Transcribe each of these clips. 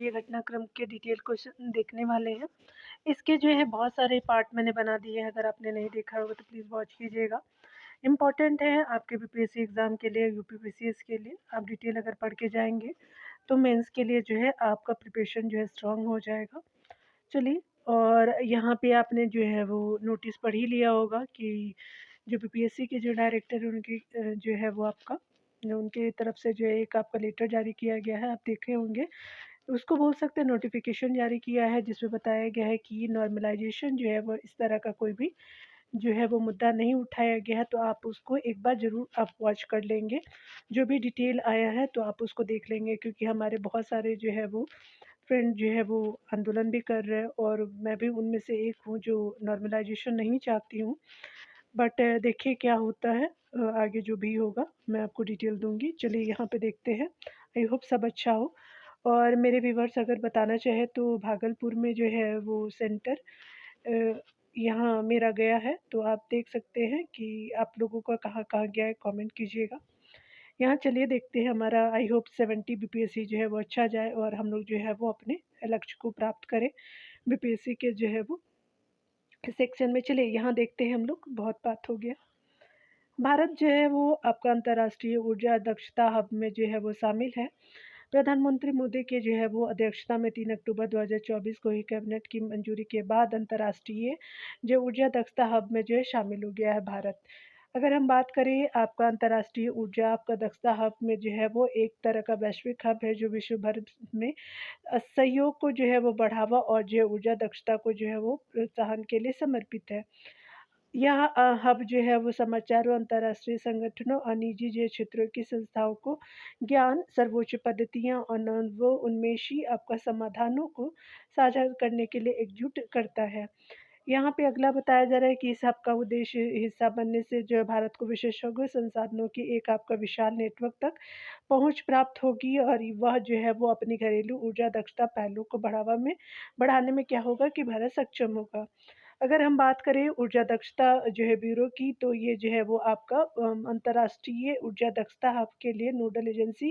ये घटनाक्रम के डिटेल क्वेश्चन देखने वाले हैं। इसके जो है बहुत सारे पार्ट मैंने बना दिए हैं, अगर आपने नहीं देखा होगा तो प्लीज़ वॉच कीजिएगा। इम्पॉर्टेंट है आपके बीपीएससी एग्ज़ाम के लिए, यूपीपीसीएस के लिए। आप डिटेल अगर पढ़ के जाएँगे तो मेंस के लिए जो है आपका प्रिपरेशन जो है स्ट्रॉन्ग हो जाएगा। चलिए, और यहाँ पे आपने जो है वो नोटिस पढ़ ही लिया होगा कि जो बीपीएससी के जो डायरेक्टर हैं उनकी जो है वो आपका उनके तरफ से जो है एक आपका लेटर जारी किया गया है, आप देखे होंगे। उसको बोल सकते हैं नोटिफ़िकेशन जारी किया है, जिसमें बताया गया है कि नॉर्मलाइज़ेशन जो है वो इस तरह का कोई भी जो है वो मुद्दा नहीं उठाया गया है, तो आप उसको एक बार ज़रूर आप वॉच कर लेंगे। जो भी डिटेल आया है तो आप उसको देख लेंगे, क्योंकि हमारे बहुत सारे जो है वो फ्रेंड जो है वो आंदोलन भी कर रहे हैं, और मैं भी उनमें से एक हूँ जो नॉर्मलाइज़ेशन नहीं चाहती हूँ। बट देखिए क्या होता है, आगे जो भी होगा मैं आपको डिटेल दूँगी। चलिए यहाँ पे देखते हैं। आई होप सब अच्छा हो। और मेरे व्यूअर्स अगर बताना चाहें तो भागलपुर में जो है वो सेंटर यहाँ मेरा गया है, तो आप देख सकते हैं कि आप लोगों का कहाँ-कहाँ गया है, कमेंट कीजिएगा। यहाँ चलिए देखते हैं, हमारा आई होप 70 बीपीएससी जो है वो अच्छा जाए और हम लोग जो है वो अपने लक्ष्य को प्राप्त करें बीपीएससी के जो है वो सेक्शन में। चलिए यहाँ देखते हैं हम लोग, बहुत बात हो गया। भारत जो है वो आपका अंतर्राष्ट्रीय ऊर्जा दक्षता हब में जो है वो शामिल है। प्रधानमंत्री मोदी के जो है वो अध्यक्षता में 3 अक्टूबर 2024 को ही कैबिनेट की मंजूरी के बाद अंतर्राष्ट्रीय जो ऊर्जा दक्षता हब में जो है शामिल हो गया है भारत। अगर हम बात करें आपका अंतर्राष्ट्रीय ऊर्जा आपका दक्षता हब में जो है वो एक तरह का वैश्विक हब है, जो विश्व भर में सहयोग को जो है वो बढ़ावा और जो ऊर्जा दक्षता को जो है वो प्रोत्साहन के लिए समर्पित है। यह हब जो है वो समाचारों, अंतर्राष्ट्रीय संगठनों और निजी जो क्षेत्रों की संस्थाओं को ज्ञान, सर्वोच्च पद्धतियाँ और नवोन्मेषी आपका समाधानों को साझा करने के लिए एकजुट करता है। यहाँ पे अगला बताया जा रहा है कि इस हब का उद्देश्य हिस्सा बनने से जो है भारत को विशेषज्ञ संसाधनों की एक आपका विशाल नेटवर्क तक पहुँच प्राप्त होगी, और वह जो है वो अपनी घरेलू ऊर्जा दक्षता पहलों को बढ़ाने में क्या होगा कि भारत सक्षम होगा। अगर हम बात करें ऊर्जा दक्षता जो है ब्यूरो की, तो ये जो है वो आपका अंतर्राष्ट्रीय ऊर्जा दक्षता हब के लिए नोडल एजेंसी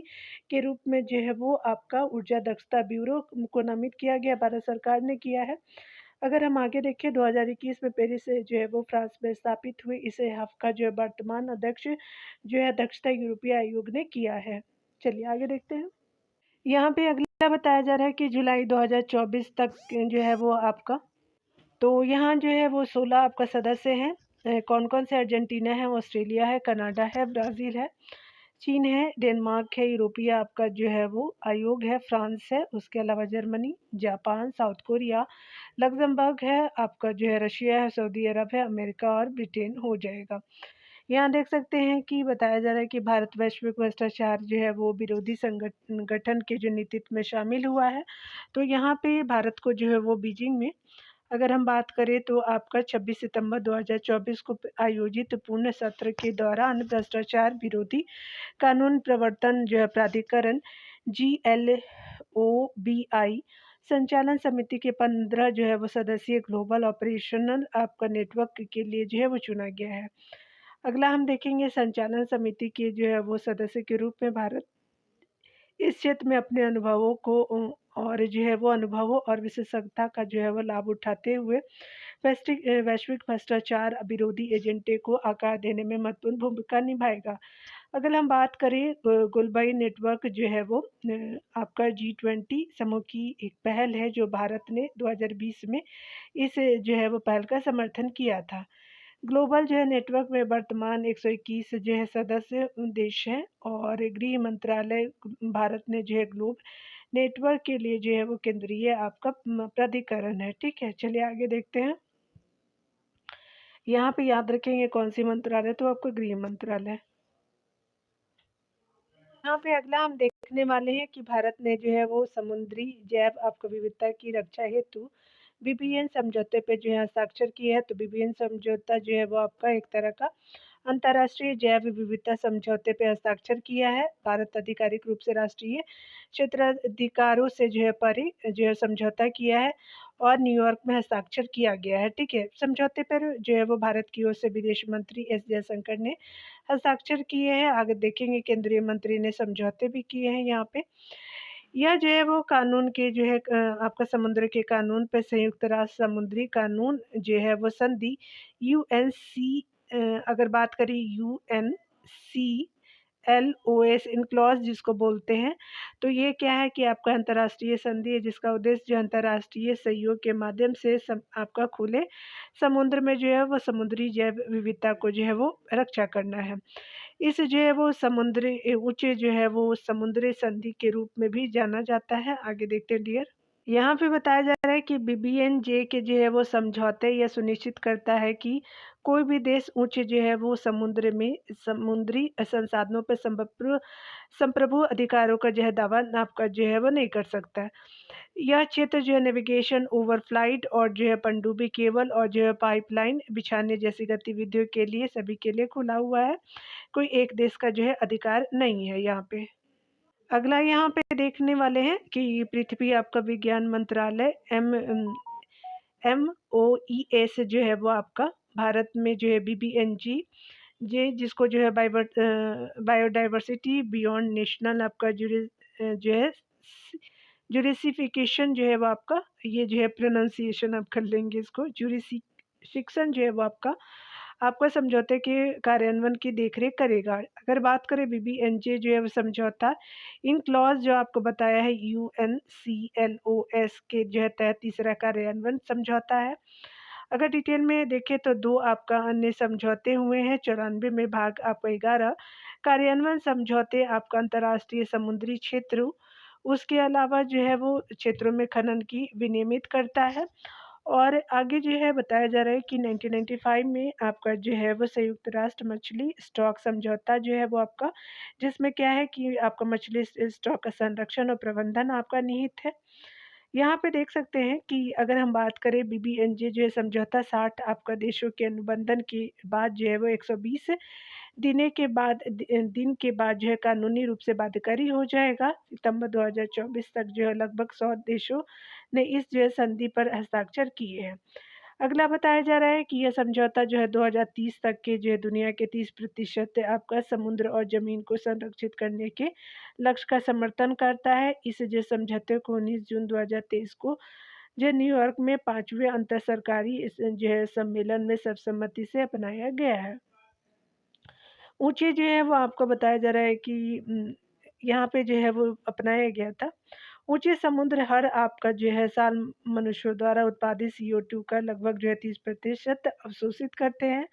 के रूप में जो है वो आपका ऊर्जा दक्षता ब्यूरो को नामित किया गया, भारत सरकार ने किया है। अगर हम आगे देखें 2021 में पेरिस से जो है वो फ्रांस में स्थापित हुई इस हब का जो है वर्तमान अध्यक्ष जो है दक्षता यूरोपीय आयोग ने किया है। चलिए आगे देखते हैं। यहाँ पे अगला बताया जा रहा है कि जुलाई 2024 तक जो है वो आपका, तो यहाँ जो है वो 16 आपका सदस्य हैं। कौन-कौन से अर्जेंटीना है, ऑस्ट्रेलिया है, कनाडा है, ब्राज़ील है, चीन है, डेनमार्क है, यूरोपीय आपका जो है वो आयोग है, फ्रांस है, उसके अलावा Germany, Japan, south Korea, Luxembourg है, आपका जो है रशिया है, सऊदी अरब है, अमेरिका और ब्रिटेन हो जाएगा। यहाँ देख सकते हैं कि बताया जा रहा है कि भारत वैश्विक भ्रष्टाचार जो है वो विरोधी गठन के जो नेतृत्व में शामिल हुआ है। तो यहाँ पे भारत को जो है वो बीजिंग में, अगर हम बात करें तो आपका 26 सितंबर 2024 को आयोजित पूर्ण सत्र के दौरान भ्रष्टाचार विरोधी कानून प्रवर्तन जो है प्राधिकरण GLOBI संचालन समिति के 15 जो है वो सदस्यीय ग्लोबल ऑपरेशनल आपका नेटवर्क के लिए जो है वो चुना गया है। अगला हम देखेंगे संचालन समिति के जो है वो सदस्य के रूप में भारत इस क्षेत्र में अपने अनुभवों को और जो है वो अनुभवों और विशेषज्ञता का जो है वो लाभ उठाते हुए वैश्विक भ्रष्टाचार विरोधी एजेंडे को आकार देने में महत्वपूर्ण भूमिका निभाएगा। अगर हम बात करें गोलबाई नेटवर्क जो है वो आपका G20 समूह की एक पहल है, जो भारत ने 2020 में इस जो है वो पहल का समर्थन किया था। ग्लोबल जो है नेटवर्क में वर्तमान 121 जो है सदस्य देश हैं, और गृह मंत्रालय भारत ने जो है ग्लोब नेटवर्क के लिए जो है वो केंद्रीय आपका प्राधिकरण है। ठीक है, चलिए आगे देखते हैं। यहाँ पे याद रखेंगे कौन सी मंत्रालय, तो आपका गृह मंत्रालय। यहाँ पे अगला हम देखने वाले हैं कि भारत ने जो है वो समुद्री जैव आपको विविधता की रक्षा हेतु बीबीएन समझौते पे जो है हस्ताक्षर किया है। तो बीबीएन समझौता जो है वो आपका एक तरह का अंतर्राष्ट्रीय जैव विविधता समझौते पे हस्ताक्षर किया है। भारत आधिकारिक रूप से राष्ट्रीय क्षेत्राधिकारों से जो है परे जो है समझौता किया है, और न्यूयॉर्क में हस्ताक्षर किया गया है। ठीक है, समझौते पर जो है वो भारत की ओर से विदेश मंत्री एस जयशंकर ने हस्ताक्षर किए हैं। आगे देखेंगे केंद्रीय मंत्री ने समझौते भी किए हैं यहाँ पे। यह जो है वो कानून के जो है आपका समुद्र के कानून पे संयुक्त राष्ट्र समुद्री कानून जो है वो संधि यूएनसी अगर बात करें यूएनसीएलओएस इनक्लॉज जिसको बोलते हैं, तो ये क्या है कि आपका अंतर्राष्ट्रीय संधि है जिसका उद्देश्य जो अंतर्राष्ट्रीय सहयोग के माध्यम से आपका खुले समुद्र में जो है वो समुद्री जैव विविधता को जो है वो रक्षा करना है। इस जो है वो समुद्री ऊँचे जो है वो समुद्री संधि के रूप में भी जाना जाता है। आगे देखते हैं डियर। यहाँ पे बताया जा रहा है कि बीबीएनजे के जो है वो समझौते यह सुनिश्चित करता है कि कोई भी देश ऊँचे जो है वो समुद्र में समुद्री संसाधनों पर संप्रभु अधिकारों का जो है दावा आपका जो है वो नहीं कर सकता है। यह क्षेत्र जो है नेविगेशन, ओवरफ्लाइट और जो है पनडुब्बी केबल और जो है पाइपलाइन बिछाने जैसी गतिविधियों के लिए सभी के लिए खुला हुआ है। कोई एक देश का जो है अधिकार नहीं है यहाँ पे। अगला यहाँ पे देखने वाले हैं कि पृथ्वी आपका विज्ञान मंत्रालय MOES जो है वो आपका भारत में जो है BBNG जे जिसको जो है बायोडाइवर्सिटी बियॉन्ड नेशनल आपका जो है जुरिसिफिकेशन जो है वो आपका, ये जो है प्रोनाउंसिएशन आप कर लेंगे इसको, जुरिसिफिक्शन जो है वो आपका समझौते के कार्यान्वयन की देखरेख करेगा। अगर बात करें BBNJ जो है वो समझौता इन क्लॉज जो आपको बताया है UNCLOS के जो है तहत तीसरा कार्यान्वयन समझौता है। अगर डिटेल में देखें तो 2 आपका अन्य समझौते हुए हैं, 94 में भाग आपका 11 कार्यान्वयन समझौते आपका अंतर्राष्ट्रीय समुद्री क्षेत्र, उसके अलावा जो है वो क्षेत्रों में खनन की विनियमित करता है। और आगे जो है बताया जा रहा है कि 1995 में आपका जो है वो संयुक्त राष्ट्र मछली स्टॉक समझौता जो है वो आपका, जिसमें क्या है कि आपका मछली स्टॉक का संरक्षण और प्रबंधन आपका निहित है। यहाँ पे देख सकते हैं कि अगर हम बात करें BBNJ जो है समझौता 60 आपका देशों के अनुबंधन के बाद जो है वो 120 दिन के बाद जो है कानूनी रूप से बाध्यकारी हो जाएगा। सितंबर 2024 तक जो है लगभग 100 देशों ने इस जो है संधि पर हस्ताक्षर किए हैं। अगला बताया जा रहा है कि यह समझौता जो है 2030 तक के जो है दुनिया के 30% आपका समुद्र और जमीन को संरक्षित करने के लक्ष्य का समर्थन करता है। इस जो समझौते को 19 जून 2023 को जो न्यूयॉर्क में 5वें अंतर सरकारी इस जो है सम्मेलन में सर्वसम्मति से अपनाया गया है। ऊँचे जो है वो आपको बताया जा रहा है कि यहाँ पे जो है वो अपनाया गया था। ऊँचे समुद्र हर आपका जो है साल मनुष्यों द्वारा उत्पादित CO2 का लगभग जो है 30% अवशोषित करते हैं,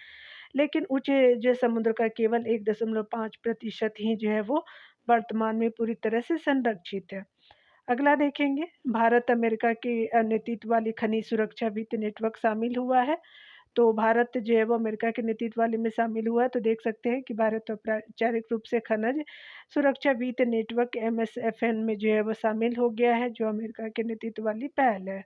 लेकिन ऊँचे जो समुद्र का केवल 1.5% ही जो है वो वर्तमान में पूरी तरह से संरक्षित है। अगला देखेंगे, भारत अमेरिका के नेतृत्व वाली खनिज सुरक्षा वित्त नेटवर्क शामिल हुआ है। तो भारत जो है वो अमेरिका के नेतृत्व वाले में शामिल हुआ है, तो देख सकते हैं कि भारत औपचारिक रूप से खनिज सुरक्षा वित्त नेटवर्क MSFN में जो है वो शामिल हो गया है, जो अमेरिका के नेतृत्व वाली पहल है।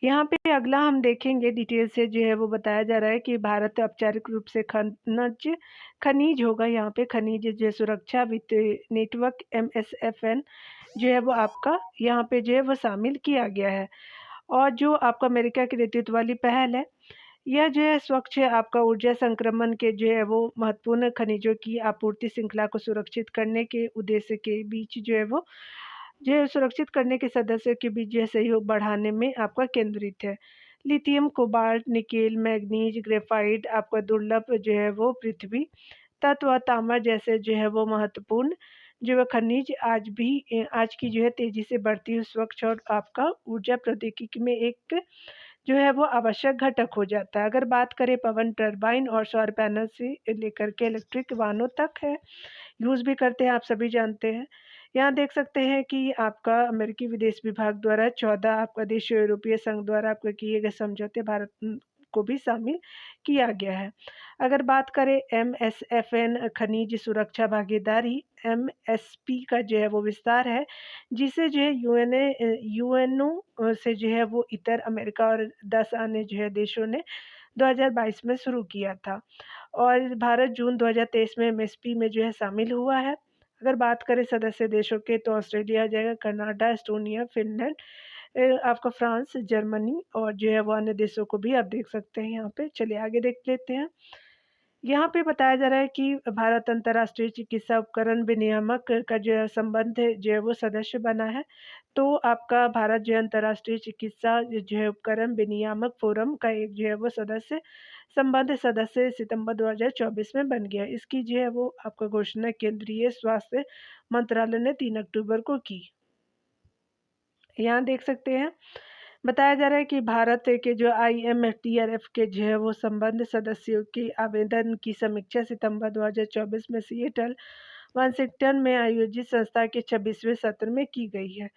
यहाँ पे अगला हम देखेंगे डिटेल से जो है वो बताया जा रहा है कि भारत औपचारिक रूप से खनिज होगा, यहाँ पे खनिज जो है सुरक्षा वित्त नेटवर्क MSFN जो है वो आपका यहाँ पे जो है वो शामिल किया गया है। और जो आपका अमेरिका के नेतृत्व वाली पहल है, यह जो है स्वच्छ आपका ऊर्जा संक्रमण के जो है वो महत्वपूर्ण खनिजों की आपूर्ति श्रृंखला को सुरक्षित करने के उद्देश्य के बीच जो है वो जो है सुरक्षित करने के सदस्यों के बीच जो है सहयोग बढ़ाने में आपका केंद्रित है। Lithium, cobalt, nickel, manganese, graphite आपका दुर्लभ जो है वो पृथ्वी तत्व और तांबा जैसे जो है वो महत्वपूर्ण जो है खनिज आज की जो है तेजी से बढ़ती हुई स्वच्छ और आपका ऊर्जा प्रौद्योगिकी में एक जो है वो आवश्यक घटक हो जाता है। अगर बात करें पवन टरबाइन और सौर पैनल से लेकर के इलेक्ट्रिक वाहनों तक है, यूज़ भी करते हैं, आप सभी जानते हैं। यहाँ देख सकते हैं कि आपका अमेरिकी विदेश विभाग द्वारा 14 आपका देश यूरोपीय संघ द्वारा आपके किए गए समझौते भारत को भी शामिल किया गया है। अगर बात करें MSFN खनिज सुरक्षा भागीदारी MSP का जो है वो विस्तार है, जिसे जो है UNO से जो है वो इतर अमेरिका और 10 अन्य जो है देशों ने 2022 में शुरू किया था और भारत जून 2023 में MSP में जो है शामिल हुआ है। अगर बात करें सदस्य देशों के तो ऑस्ट्रेलिया जाएगा, कनाडा, एस्टोनिया, फिनलैंड, आपका फ्रांस, जर्मनी और जो है वो अन्य देशों को भी आप देख सकते हैं यहाँ पे। चलिए आगे देख लेते हैं। यहाँ पे बताया जा रहा है कि भारत अंतर्राष्ट्रीय चिकित्सा उपकरण विनियामक का जो है संबंध जो है वो सदस्य बना है। तो आपका भारत जो है अंतर्राष्ट्रीय चिकित्सा जो है उपकरण विनियामक फोरम का एक जो है वो सदस्य सितंबर 2024 में बन गया। इसकी जो है वो आपका घोषणा केंद्रीय स्वास्थ्य मंत्रालय ने 3 अक्टूबर को की। यहाँ देख सकते हैं बताया जा रहा है कि भारत के जो IMFTRF के जो है वो संबद्ध सदस्यों के आवेदन की समीक्षा सितंबर 2024 में सिएटल वाशिंगटन में आयोजित संस्था के 26वें सत्र में की गई है।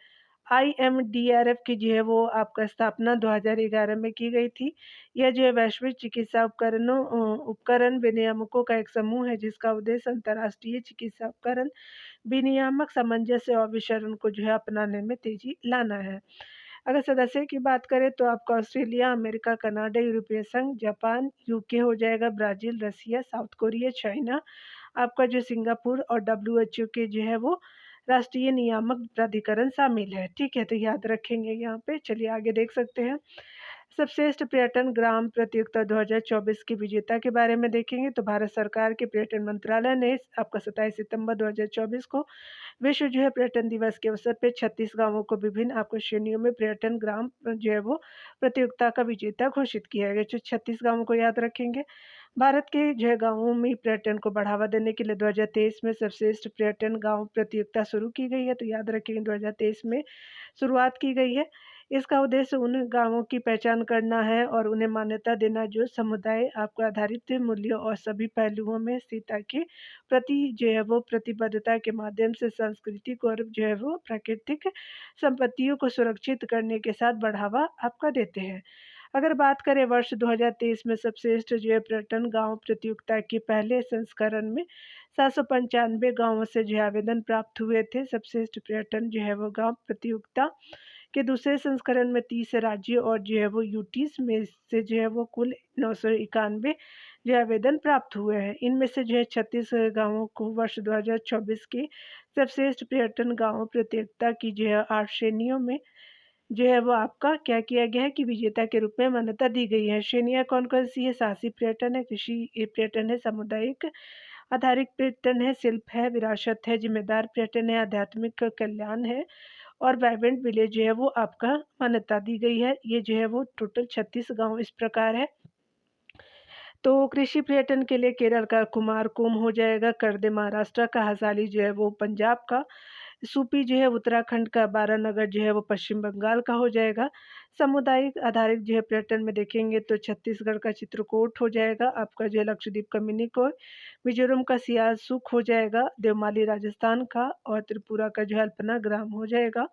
IMDRF की जो है वो आपका स्थापना 2011 में की गई थी। यह जो है वैश्विक चिकित्सा उपकरण विनियामकों का एक समूह है जिसका उद्देश्य अंतर्राष्ट्रीय चिकित्सा उपकरण विनियामक सामंजस्य और विचरण को जो है अपनाने में तेजी लाना है। अगर सदस्य की बात करें तो आपका ऑस्ट्रेलिया, अमेरिका, कनाडा, यूरोपीय संघ, जापान, यूके हो जाएगा, ब्राज़ील, रसिया, साउथ कोरिया, चाइना, आपका जो सिंगापुर और WHO के जो है वो राष्ट्रीय नियामक प्राधिकरण शामिल है। ठीक है, तो याद रखेंगे यहाँ पे। चलिए आगे देख सकते हैं। सर्वश्रेष्ठ पर्यटन ग्राम प्रतियोगिता 2024 की विजेता के बारे में देखेंगे तो भारत सरकार के पर्यटन मंत्रालय ने आपका 27 सितंबर 2024 को विश्व जो है पर्यटन दिवस के अवसर पर 36 गांवों को विभिन्न आपको श्रेणियों में पर्यटन ग्राम जो है वो प्रतियोगिता का विजेता घोषित किया गया। जो 36 गांवों को याद रखेंगे। भारत के जो है गांवों में पर्यटन को बढ़ावा देने के लिए 2023 में सर्वश्रेष्ठ पर्यटन गांव प्रतियोगिता शुरू की गई है। तो याद रखेंगे 2023 में शुरुआत की गई है। इसका उद्देश्य उन गांवों की पहचान करना है और उन्हें मान्यता देना जो समुदाय आपको आधारित मूल्यों और सभी पहलुओं में स्थिरता के प्रति जो है वो प्रतिबद्धता के माध्यम से सांस्कृतिक और जो है वो प्राकृतिक संपत्तियों को सुरक्षित करने के साथ बढ़ावा आपका देते हैं। अगर बात करें वर्ष 2023 में सर्वश्रेष्ठ जो है पर्यटन गांव प्रतियोगिता के पहले संस्करण में 795 गांवों से जो है आवेदन प्राप्त हुए थे। सर्वश्रेष्ठ पर्यटन जो है वो गांव प्रतियोगिता के दूसरे संस्करण में 30 राज्यों और जो है वो यूटीज में से जो है वो कुल 991 जो आवेदन प्राप्त हुए हैं। इनमें से जो है 36 गांवों को वर्ष 2024 के सर्वश्रेष्ठ पर्यटन गांव प्रतियोगिता की जो है 8 श्रेणियों में जो है वो आपका क्या किया गया है कि विजेता के रूप में मान्यता दी गई है। श्रेणियाँ कौन कौन सी है? साहसी पर्यटन है, कृषि पर्यटन है, सामुदायिक आधारित पर्यटन है, शिल्प है, विरासत है, जिम्मेदार पर्यटन है, आध्यात्मिक कल्याण है और वाइब्रेंट विलेज जो है वो आपका मान्यता दी गई है। ये जो है वो टोटल 36 गांव इस प्रकार है। तो कृषि पर्यटन के लिए केरल का कुमारकोम हो जाएगा, कर्दे महाराष्ट्र का, हसाली जो है वो पंजाब का, सूपी जो है उत्तराखंड का, बारानगर जो है वो पश्चिम बंगाल का हो जाएगा। सामुदायिक आधारित जो है पर्यटन में देखेंगे तो छत्तीसगढ़ का चित्रकूट हो जाएगा, आपका जो है लक्षद्वीप का मिनिकॉय, मिजोरम का सियासुक हो जाएगा, देवमाली राजस्थान का और त्रिपुरा का जो है अल्पना ग्राम हो जाएगा।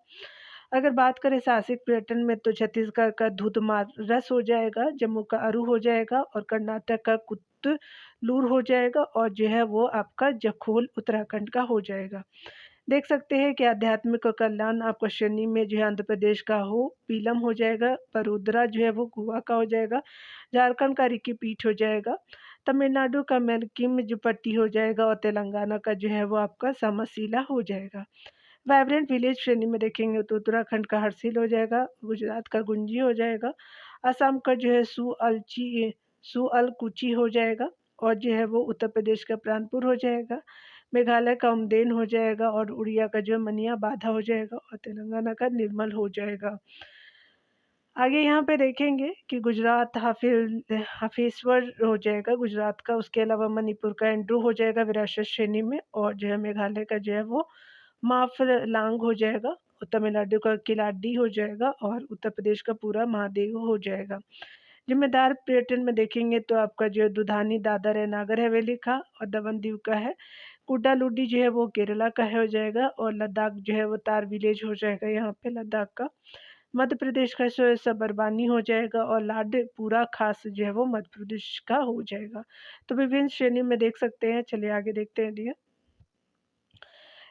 अगर बात करें साहसिक पर्यटन में तो छत्तीसगढ़ का धूधमारस हो जाएगा, जम्मू का अरू हो जाएगा और कर्नाटक का कुत्तलूर हो जाएगा और जो है वो आपका जखोल उत्तराखंड का हो जाएगा। देख सकते हैं कि आध्यात्मिक और कल्याण आपका श्रेणी में जो है आंध्र प्रदेश का हो पीलम हो जाएगा, परुद्रा जो है वो गोवा का हो जाएगा, झारखंड का रिकी पीठ हो जाएगा, तमिलनाडु का मेलकिम जो पट्टी हो जाएगा और तेलंगाना का जो है वो आपका समसीला हो जाएगा। वाइब्रेंट विलेज श्रेणी में देखेंगे तो उत्तराखंड का हरसिल हो जाएगा, गुजरात का गुंजी हो जाएगा, असम का जो है सुअलकुची हो जाएगा और जो है वो उत्तर प्रदेश का प्राणपुर हो जाएगा, मेघालय का उमदेन हो जाएगा और उड़िया का जो मनिया बाधा हो जाएगा और तेलंगाना का निर्मल हो जाएगा। आगे यहाँ पे देखेंगे कि गुजरात हाफेश्वर हो जाएगा गुजरात का, उसके अलावा मणिपुर का एंड्रू हो जाएगा विरासत श्रेणी में और जो है मेघालय का जो है वो माफलांग हो जाएगा और तमिलनाडु का किलाडी हो जाएगा और उत्तर प्रदेश का पूरा महादेव हो जाएगा। जिम्मेदार पर्यटन में देखेंगे तो आपका जो है दुधानी दादर है नागर हवेली का और दमन दीव का है, कुड्डालुडी जो है वो केरला का हो जाएगा और लद्दाख जो है वो तार विलेज हो जाएगा यहाँ पे लद्दाख का। मध्य प्रदेश का जो है सबरबानी हो जाएगा और लाडपूरा खास जो है वो मध्य प्रदेश का हो जाएगा। तो विभिन्न श्रेणी में देख सकते हैं। चलिए आगे देखते हैं डियर।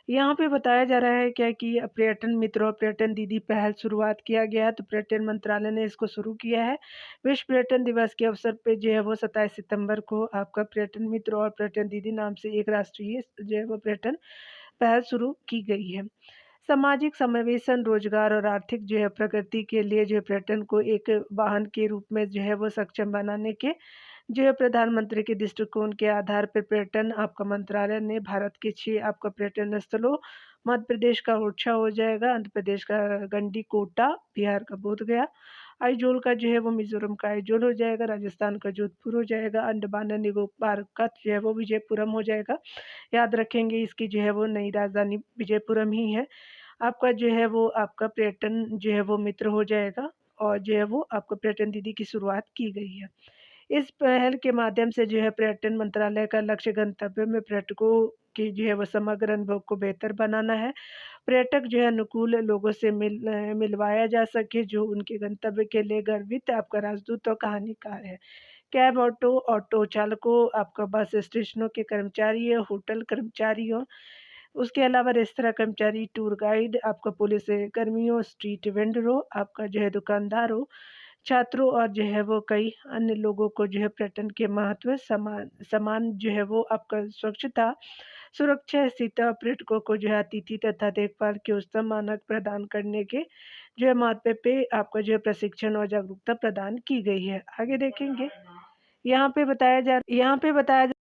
यहाँ पे बताया जा रहा है क्या कि पर्यटन मित्र और पर्यटन दीदी पहल शुरुआत किया गया है। तो पर्यटन मंत्रालय ने इसको शुरू किया है। विश्व पर्यटन दिवस के अवसर पे जो है वो 27 सितंबर को आपका पर्यटन मित्र और पर्यटन दीदी नाम से एक राष्ट्रीय जो है वो पर्यटन पहल शुरू की गई है। सामाजिक समावेशन, रोजगार और आर्थिक जो है प्रगति के लिए जो है पर्यटन को एक वाहन के रूप में जो है वो सक्षम बनाने के जो है प्रधानमंत्री के दृष्टिकोण के आधार पर पर्यटन आपका मंत्रालय ने भारत के 6 आपका पर्यटन स्थलों, मध्य प्रदेश का ओरछा हो जाएगा, आंध्र प्रदेश का गंडीकोटा, बिहार का बोधगया, आइजोल का जो है वो मिज़ोरम का आइजोल हो जाएगा, राजस्थान का जोधपुर हो जाएगा, अंडमान एंड निकोबार का जो है वो विजयपुरम हो जाएगा। याद रखेंगे इसकी जो है वो नई राजधानी विजयपुरम ही है। आपका जो है वो आपका पर्यटन जो है वो मित्र हो जाएगा और जो है वो आपका पर्यटन दीदी की शुरुआत की गई है। इस पहल के माध्यम से जो है पर्यटन मंत्रालय का लक्ष्य गंतव्य में पर्यटकों की जो है वो समग्र अनुभव को बेहतर बनाना है। पर्यटक जो है अनुकूल लोगों से मिलवाया जा सके जो उनके गंतव्य के लिए गर्वित आपका राजदूत और कहानीकार है। कैब ऑटो, ऑटो चालकों, आपका बस स्टेशनों के कर्मचारियों, होटल कर्मचारियों, उसके अलावा रेस्तरां कर्मचारी, टूर गाइड, आपका पुलिस कर्मियों, स्ट्रीट वेंडरों, आपका जो है दुकानदारों, छात्रों और जो है वो कई अन्य लोगों को जो है पर्यटन के महत्व समान समान जो है वो आपका स्वच्छता, सुरक्षा, स्थिरता, पर्यटकों को जो है अतिथि तथा देखभाल के उच्चतम मानक प्रदान करने के जो है महत्व पे आपका जो है प्रशिक्षण और जागरूकता प्रदान की गई है। आगे देखेंगे। यहाँ पे बताया जा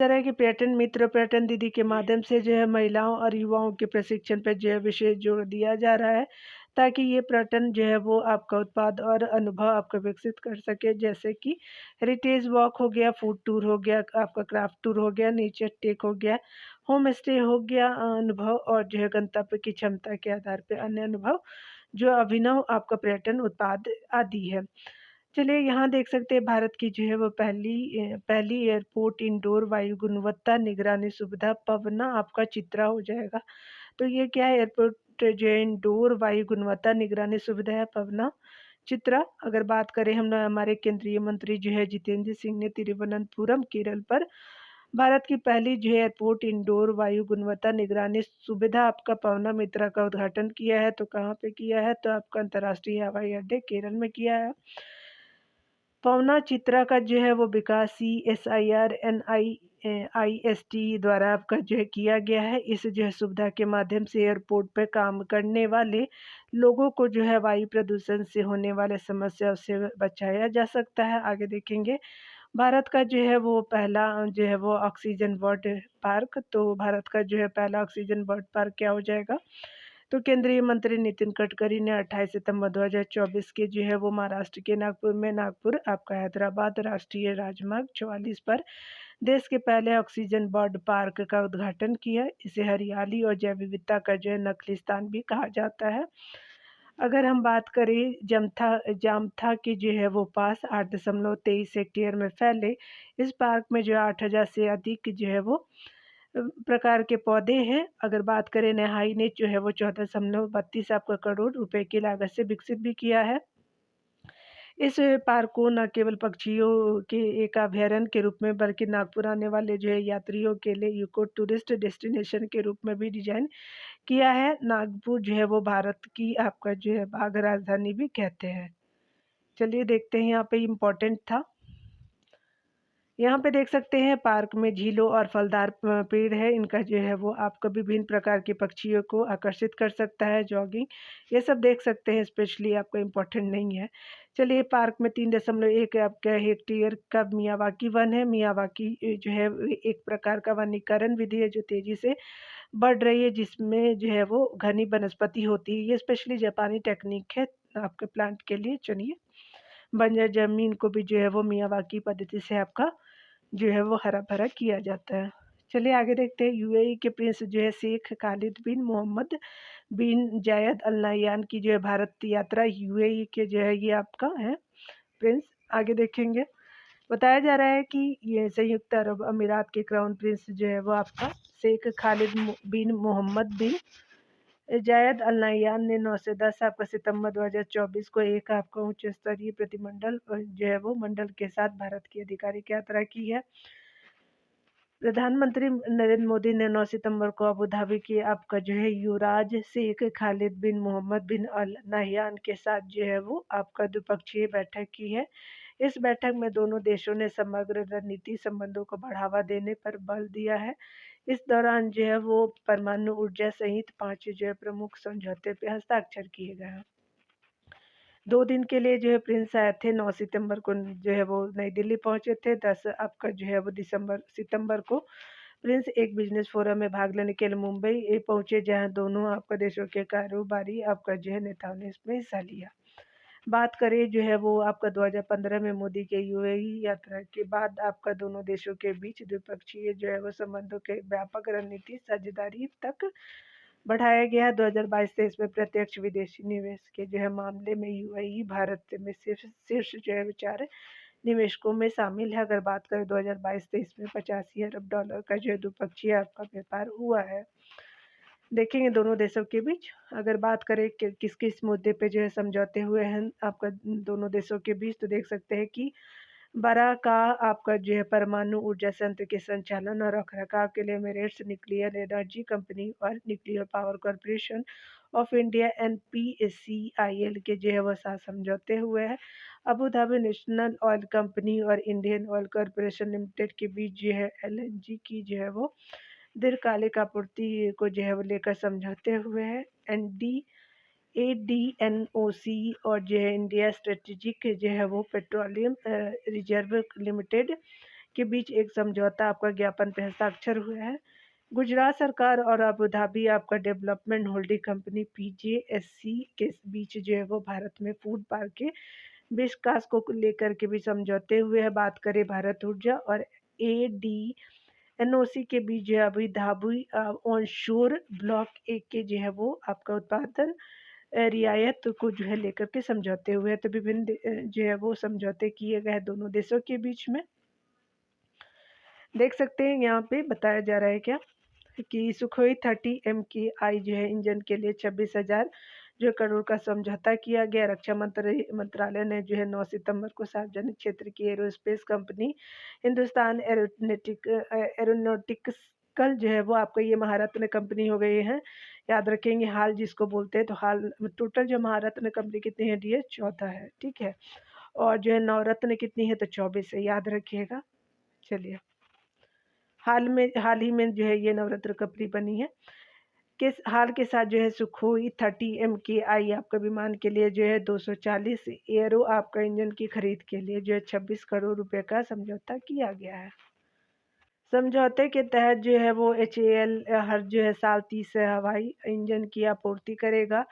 रहा है कि पर्यटन मित्र पर्यटन दीदी के माध्यम से जो है महिलाओं और युवाओं के प्रशिक्षण पर जो है विशेष जोर दिया जा रहा है ताकि ये पर्यटन जो है वो आपका उत्पाद और अनुभव आपका विकसित कर सके, जैसे कि हेरिटेज वॉक हो गया, फूड टूर हो गया, आपका क्राफ्ट टूर हो गया, नेचर टेक हो गया, होम स्टे हो गया, अनुभव और जो है गंतव्य की क्षमता के आधार पर अन्य अनुभव जो अभिनव आपका पर्यटन उत्पाद आदि है। चलिए यहाँ देख सकते हैं भारत की जो है वो पहली एयरपोर्ट इंडोर वायु गुणवत्ता निगरानी सुविधा पवना आपका चित्रा हो जाएगा। तो ये क्या है, एयरपोर्ट जो है इंडोर वायु गुणवत्ता निगरानी सुविधा है पवना चित्रा। अगर बात करें हम हमारे केंद्रीय मंत्री जो है जितेंद्र सिंह ने तिरुवनंतपुरम केरल पर भारत की पहली जो है एयरपोर्ट इंडोर वायु गुणवत्ता निगरानी सुविधा आपका पवना मित्रा का उद्घाटन किया है। तो कहाँ पे किया है, तो आपका अंतर्राष्ट्रीय हवाई अड्डे केरल में किया है। पवना चित्रा का जो है वो विकास CSIR NIST द्वारा आपका जो है किया गया है। इस जो है सुविधा के माध्यम से एयरपोर्ट पर काम करने वाले लोगों को जो है वायु प्रदूषण से होने वाले समस्याओं से बचाया जा सकता है। आगे देखेंगे। भारत का जो है वो पहला जो है वो ऑक्सीजन बर्ड पार्क, तो भारत का जो है पहला ऑक्सीजन बर्ड पार्क क्या हो जाएगा, तो केंद्रीय मंत्री नितिन गडकरी ने 28 सितंबर 2024 के जो है वो महाराष्ट्र के नागपुर में नागपुर आपका हैदराबाद राष्ट्रीय राजमार्ग 44 पर देश के पहले ऑक्सीजन बर्ड पार्क का उद्घाटन किया। इसे हरियाली और जैव विविधता का जो है नखलिस्तान भी कहा जाता है। अगर हम बात करें जामथा के जो है वो पास 8.23 हेक्टेयर में फैले इस पार्क में जो 8,000 से अधिक जो है वो प्रकार के पौधे हैं। अगर बात करें नहाई ने जो है वो 14.32 आपका करोड़ रुपए की लागत से विकसित भी किया है। इस पार्क को न केवल पक्षियों के एक अभयारण्य के रूप में बल्कि नागपुर आने वाले जो है यात्रियों के लिए इको टूरिस्ट डेस्टिनेशन के रूप में भी डिजाइन किया है। नागपुर जो है वो भारत की आपका जो है बाघ राजधानी भी कहते हैं। चलिए देखते हैं यहाँ पे इम्पोर्टेंट था। यहाँ पे देख सकते हैं पार्क में झीलों और फलदार पेड़ है। इनका जो है वो आपको विभिन्न प्रकार के पक्षियों को आकर्षित कर सकता है। जॉगिंग ये सब देख सकते हैं, स्पेशली आपको इम्पोर्टेंट नहीं है। चलिए पार्क में 3.1 आपका हेक्टेयर का मियावाकी वन है। मियावाकी जो है एक प्रकार का वनीकरण विधि है जो तेजी से बढ़ रही है, जिसमें जो है वो घनी वनस्पति होती है। ये स्पेशली जापानी टेक्निक है आपके प्लांट के लिए। चलिए बंजर जमीन को भी जो है वो मियावाकी पद्धति से आपका जो है वो हरा-भरा किया जाता है। चलिए आगे देखते हैं। यूएई के प्रिंस जो है शेख खालिद बिन मोहम्मद बिन जायद अल नहयान की जो है भारत यात्रा। यूएई के जो है ये आपका है प्रिंस। आगे देखेंगे। बताया जा रहा है कि ये संयुक्त अरब अमीरात के क्राउन प्रिंस जो है वो आपका शेख खालिद बिन मोहम्मद बिन जायद अल नहयान ने 9 से 10 आपका सितंबर 2024 को एक आपका उच्च स्तरीय प्रतिमंडल जो है वो मंडल के साथ भारत की आधिकारिक यात्रा की है। प्रधानमंत्री नरेंद्र मोदी ने 9 सितंबर को अबू धाबी के आपका जो है युवराज शेख खालिद बिन मोहम्मद बिन अल नहयान के साथ जो है वो आपका द्विपक्षीय बैठक की है। इस बैठक में दोनों देशों ने समग्र रणनीति संबंधों को बढ़ावा देने पर बल दिया है। इस दौरान जो है वो परमाणु ऊर्जा सहित 5 जो है प्रमुख समझौते पर हस्ताक्षर किए गए हैं। 2 दिन के लिए जो है प्रिंस आए थे, 9 सितंबर को जो है वो नई दिल्ली पहुँचे थे। 10 आपका जो है वो सितंबर को प्रिंस एक बिज़नेस फोरम में भाग लेने के लिए मुंबई पहुँचे, जहाँ दोनों आपका देशों के कारोबारी आपका जो है नेताओं ने इसमें हिस्सा लिया। बात करें जो है वो आपका 2015 में मोदी के यूएई यात्रा के बाद आपका दोनों देशों के बीच द्विपक्षीय जो है वो संबंधों के व्यापक रणनीति साझेदारी तक बढ़ाया गया। 2022-23 में प्रत्यक्ष विदेशी निवेश के जो है मामले में यूएई भारत में शीर्ष जो है 4 निवेशकों में शामिल है। अगर बात करें 2022-23 में 85 अरब डॉलर का जो है द्विपक्षीय आपका व्यापार हुआ है, देखेंगे दोनों देशों के बीच। अगर बात करें कि किस किस मुद्दे पे जो है समझौते हुए हैं आपका दोनों देशों के बीच, तो देख सकते हैं कि बरा का आपका जो है परमाणु ऊर्जा संयंत्र के संचालन और रखरखाव के लिए एमिरेट्स न्यूक्लियर एनर्जी कंपनी और nuclear power corporation of India NPCIL के जो है वो साथ समझौते हुए हैं। Abu Dhabi national oil company और इंडियन ऑयल कॉरपोरेशन लिमिटेड के बीच जो है एलएनजी की जो है वो दीर्घकालिक आपूर्ति को जो है वो लेकर समझौते हुए हैं। एडीएनओसी और जो है इंडिया स्ट्रेटेजिक जो है वो पेट्रोलियम रिजर्व लिमिटेड के बीच एक समझौता आपका ज्ञापन पर हस्ताक्षर हुए हैं। गुजरात सरकार और अबू धाबी आपका डेवलपमेंट होल्डिंग कंपनी पीजेएससी के बीच जो है वो भारत में फूड पार्क के विकास को लेकर के भी समझौते हुए हैं। बात करें भारत ऊर्जा और एनओसी के बीच जो है अभी धाबी ऑनशोर ब्लॉक एक के जो है वो आपका उत्पादन रियायत को जो है लेकर के समझौते हुए हैं। तो विभिन्न जो है वो समझौते किए गए दोनों देशों के बीच में। देख सकते हैं यहाँ पे बताया जा रहा है क्या कि सुखोई 30 MKI जो है इंजन के लिए 26,000 जो करोड़ का समझौता किया गया। रक्षा मंत्रालय ने जो है 9 सितंबर को सार्वजनिक क्षेत्र की एरोस्पेस कंपनी हिंदुस्तान एरोनॉटिक्स कल जो है वो आपका ये महारत्न कंपनी हो गई है। याद रखेंगे हाल जिसको बोलते हैं, तो हाल टोटल जो महारत्न कंपनी कितनी है, डी 14 है, ठीक है। और जो है नवरत्न कितनी है, तो 24 है, याद रखिएगा। चलिए, हाल ही में जो है ये नवरत्न कंपनी बनी है। किस हाल के साथ जो है सुखोई 30 MKI आपका विमान के लिए जो है 240 एरो आपका इंजन की खरीद के लिए जो है 26 करोड़ रुपए का समझौता किया गया है। समझौते के तहत जो है वो HAL हर जो है साल 30 हवाई इंजन की आपूर्ति करेगा।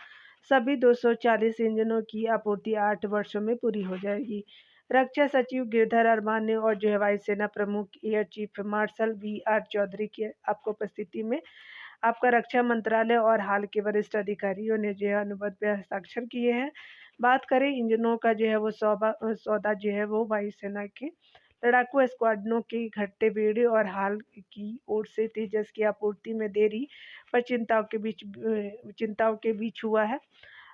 सभी 240 इंजनों की आपूर्ति 8 वर्षों में पूरी हो जाएगी। रक्षा सचिव गिरधर अरमान ने और जो है वायुसेना प्रमुख air chief marshal VR Chaudhary की आपको उपस्थिति में आपका रक्षा मंत्रालय और हाल के वरिष्ठ अधिकारियों ने जो है अनुबंध पे हस्ताक्षर किए हैं। बात करें इंजनों का जो है वो सौदा जो है वो वायुसेना के लड़ाकू स्क्वाड्रनों की घटते भीड़ और हाल की ओर से तेजस की आपूर्ति में देरी पर चिंताओं के बीच हुआ है।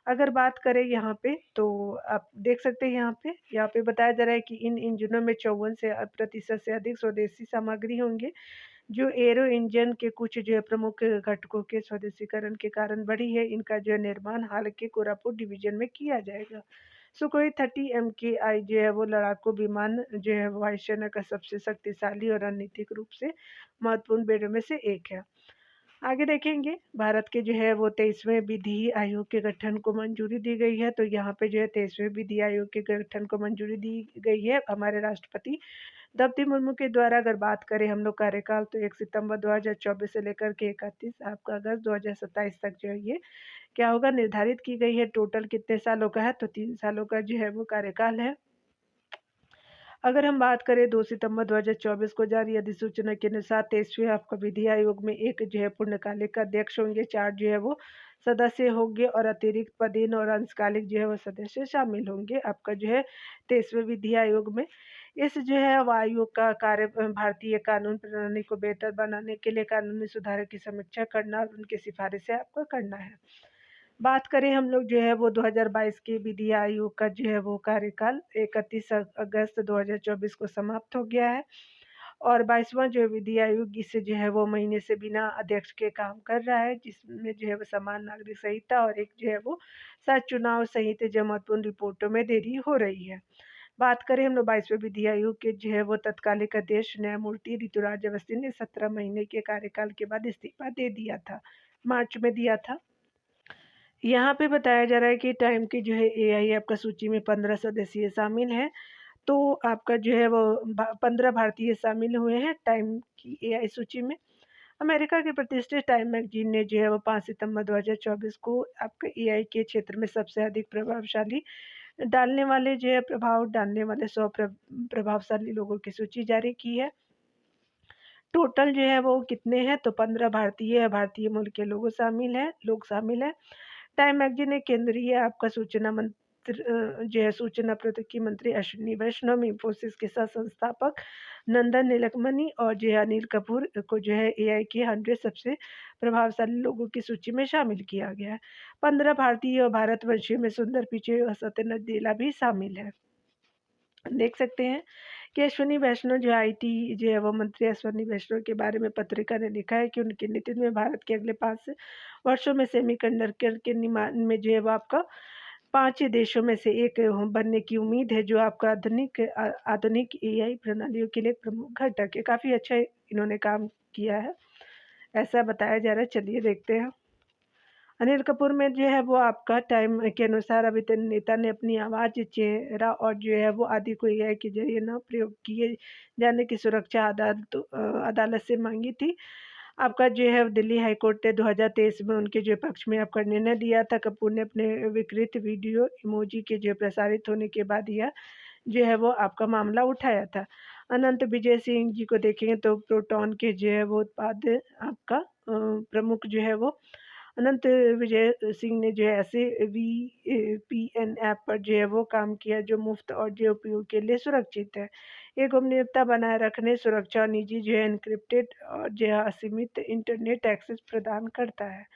अगर बात करें यहाँ पे, तो आप देख सकते हैं यहाँ पे बताया जा रहा है कि इन इंजनों में 54% से अधिक स्वदेशी सामग्री होंगे, जो एरो इंजन के कुछ जो है प्रमुख घटकों के स्वदेशीकरण के कारण बढ़ी है। इनका जो है निर्माण हाल के कोरापुट डिवीजन में किया जाएगा। सुखोई 30 MKI जो है वो लड़ाकू विमान जो है वायुसेना का सबसे शक्तिशाली और रणनीतिक रूप से महत्वपूर्ण बेड़ों में से एक है। आगे देखेंगे, भारत के जो है वो 23वें विधि आयोग के गठन को मंजूरी दी गई है। तो यहाँ पे जो है 23वें विधि आयोग के गठन को मंजूरी दी गई है हमारे राष्ट्रपति द्रौपदी मुर्मू के द्वारा। अगर बात करें हम लोग कार्यकाल, तो 1 सितंबर 2024 से लेकर के 31 आपका अगस्त 2027 तक जो है ये क्या होगा, निर्धारित की गई है। टोटल कितने सालों का है, तो 3 सालों का जो है वो कार्यकाल है। अगर हम बात करें 2 सितंबर 2024 को जारी अधिसूचना के अनुसार 23वें आपका विधि आयोग में एक जो है पूर्णकालिक अध्यक्ष होंगे, 4 जो है वो सदस्य होंगे और अतिरिक्त पदेन और अंशकालिक जो है वो सदस्य शामिल होंगे आपका जो है 23वें विधि आयोग में। इस जो है आयोग का कार्य भारतीय कानून प्रणाली को बेहतर बनाने के लिए कानूनी सुधार की समीक्षा करना और उनकी सिफारिशें आपको करना है। बात करें हम लोग जो है वो 2022 के विधि आयोग का जो है वो कार्यकाल 31 अगस्त 2024 को समाप्त हो गया है और 22वां जो विधि आयोग इससे जो है वो महीने से बिना अध्यक्ष के काम कर रहा है, जिसमें जो है वो समान नागरिक संहिता और एक जो है वो सात चुनाव सहित जो महत्वपूर्ण रिपोर्टों में देरी हो रही है। बात करें हम लोग 22वें विधि आयोग के जो है वो तत्कालिक अध्यक्ष न्यायमूर्ति ऋतुराज अवस्थी ने 17 महीने के कार्यकाल के बाद इस्तीफा दे दिया था, मार्च में दिया था। यहाँ पे बताया जा रहा है कि टाइम की जो है एआई आपका सूची में 15 सदस्य शामिल हैं। तो आपका जो है वो 15 भारतीय शामिल हुए हैं टाइम की एआई सूची में। अमेरिका के प्रतिष्ठित टाइम मैगजीन ने जो है वो 5 सितंबर 2024 को आपके एआई के क्षेत्र में सबसे अधिक प्रभाव डालने वाले 100 प्रभावशाली लोगों की सूची जारी की है। टोटल जो है वो कितने हैं, तो 15 भारतीय मूल के लोग शामिल हैं। टाइम मैगजीन ने केंद्रीय आपका सूचना मंत्री जो है सूचना प्रौद्योगिकी मंत्री अश्विनी वैष्णव, इंफोसिस के सह संस्थापक नंदन नीलकमणी और जो है अनिल कपूर को जो है एआई के 100 सबसे प्रभावशाली लोगों की सूची में शामिल किया गया है। 15 भारतीय और भारतवंशियों में सुंदर पिचई और सत्य नदेला भी शामिल है। देख सकते हैं कि अश्विनी वैष्णव जो आईटी जो है वो मंत्री अश्विनी वैष्णव के बारे में पत्रिका ने लिखा है कि उनके नेतृत्व में भारत के अगले 5 वर्षों में सेमीकंडक्टर के निर्माण में जो है वो आपका 5 देशों में से एक बनने की उम्मीद है, जो आपका आधुनिक एआई प्रणालियों के लिए एक प्रमुख घटक है। काफ़ी अच्छा इन्होंने काम किया है, ऐसा बताया जा रहा है। चलिए देखते हैं। अनिल कपूर में जो है वो आपका टाइम के अनुसार अभिनेता ने अपनी आवाज़, चेहरा और जो है वो आदि को एआई के ज़रिए न प्रयोग किए जाने की सुरक्षा अदालत से मांगी थी। आपका जो है दिल्ली हाई कोर्ट ने 2023 में उनके जो पक्ष में आपका निर्णय दिया था। कपूर ने अपने विकृत वीडियो इमोजी के जो प्रसारित होने के बाद यह जो है वो आपका मामला उठाया था। अनंत विजय सिंह जी को देखेंगे तो प्रोटॉन के जो है वो उत्पाद आपका प्रमुख जो है वो अनंत विजय सिंह ने जो है ऐसे वीपीएन ऐप पर जो है वो काम किया जो मुफ्त और जो उपयोग के लिए सुरक्षित है। ये गोपनीयता बनाए रखने, सुरक्षा और निजी जो है एन्क्रिप्टेड और जो है असीमित इंटरनेट एक्सेस प्रदान करता है।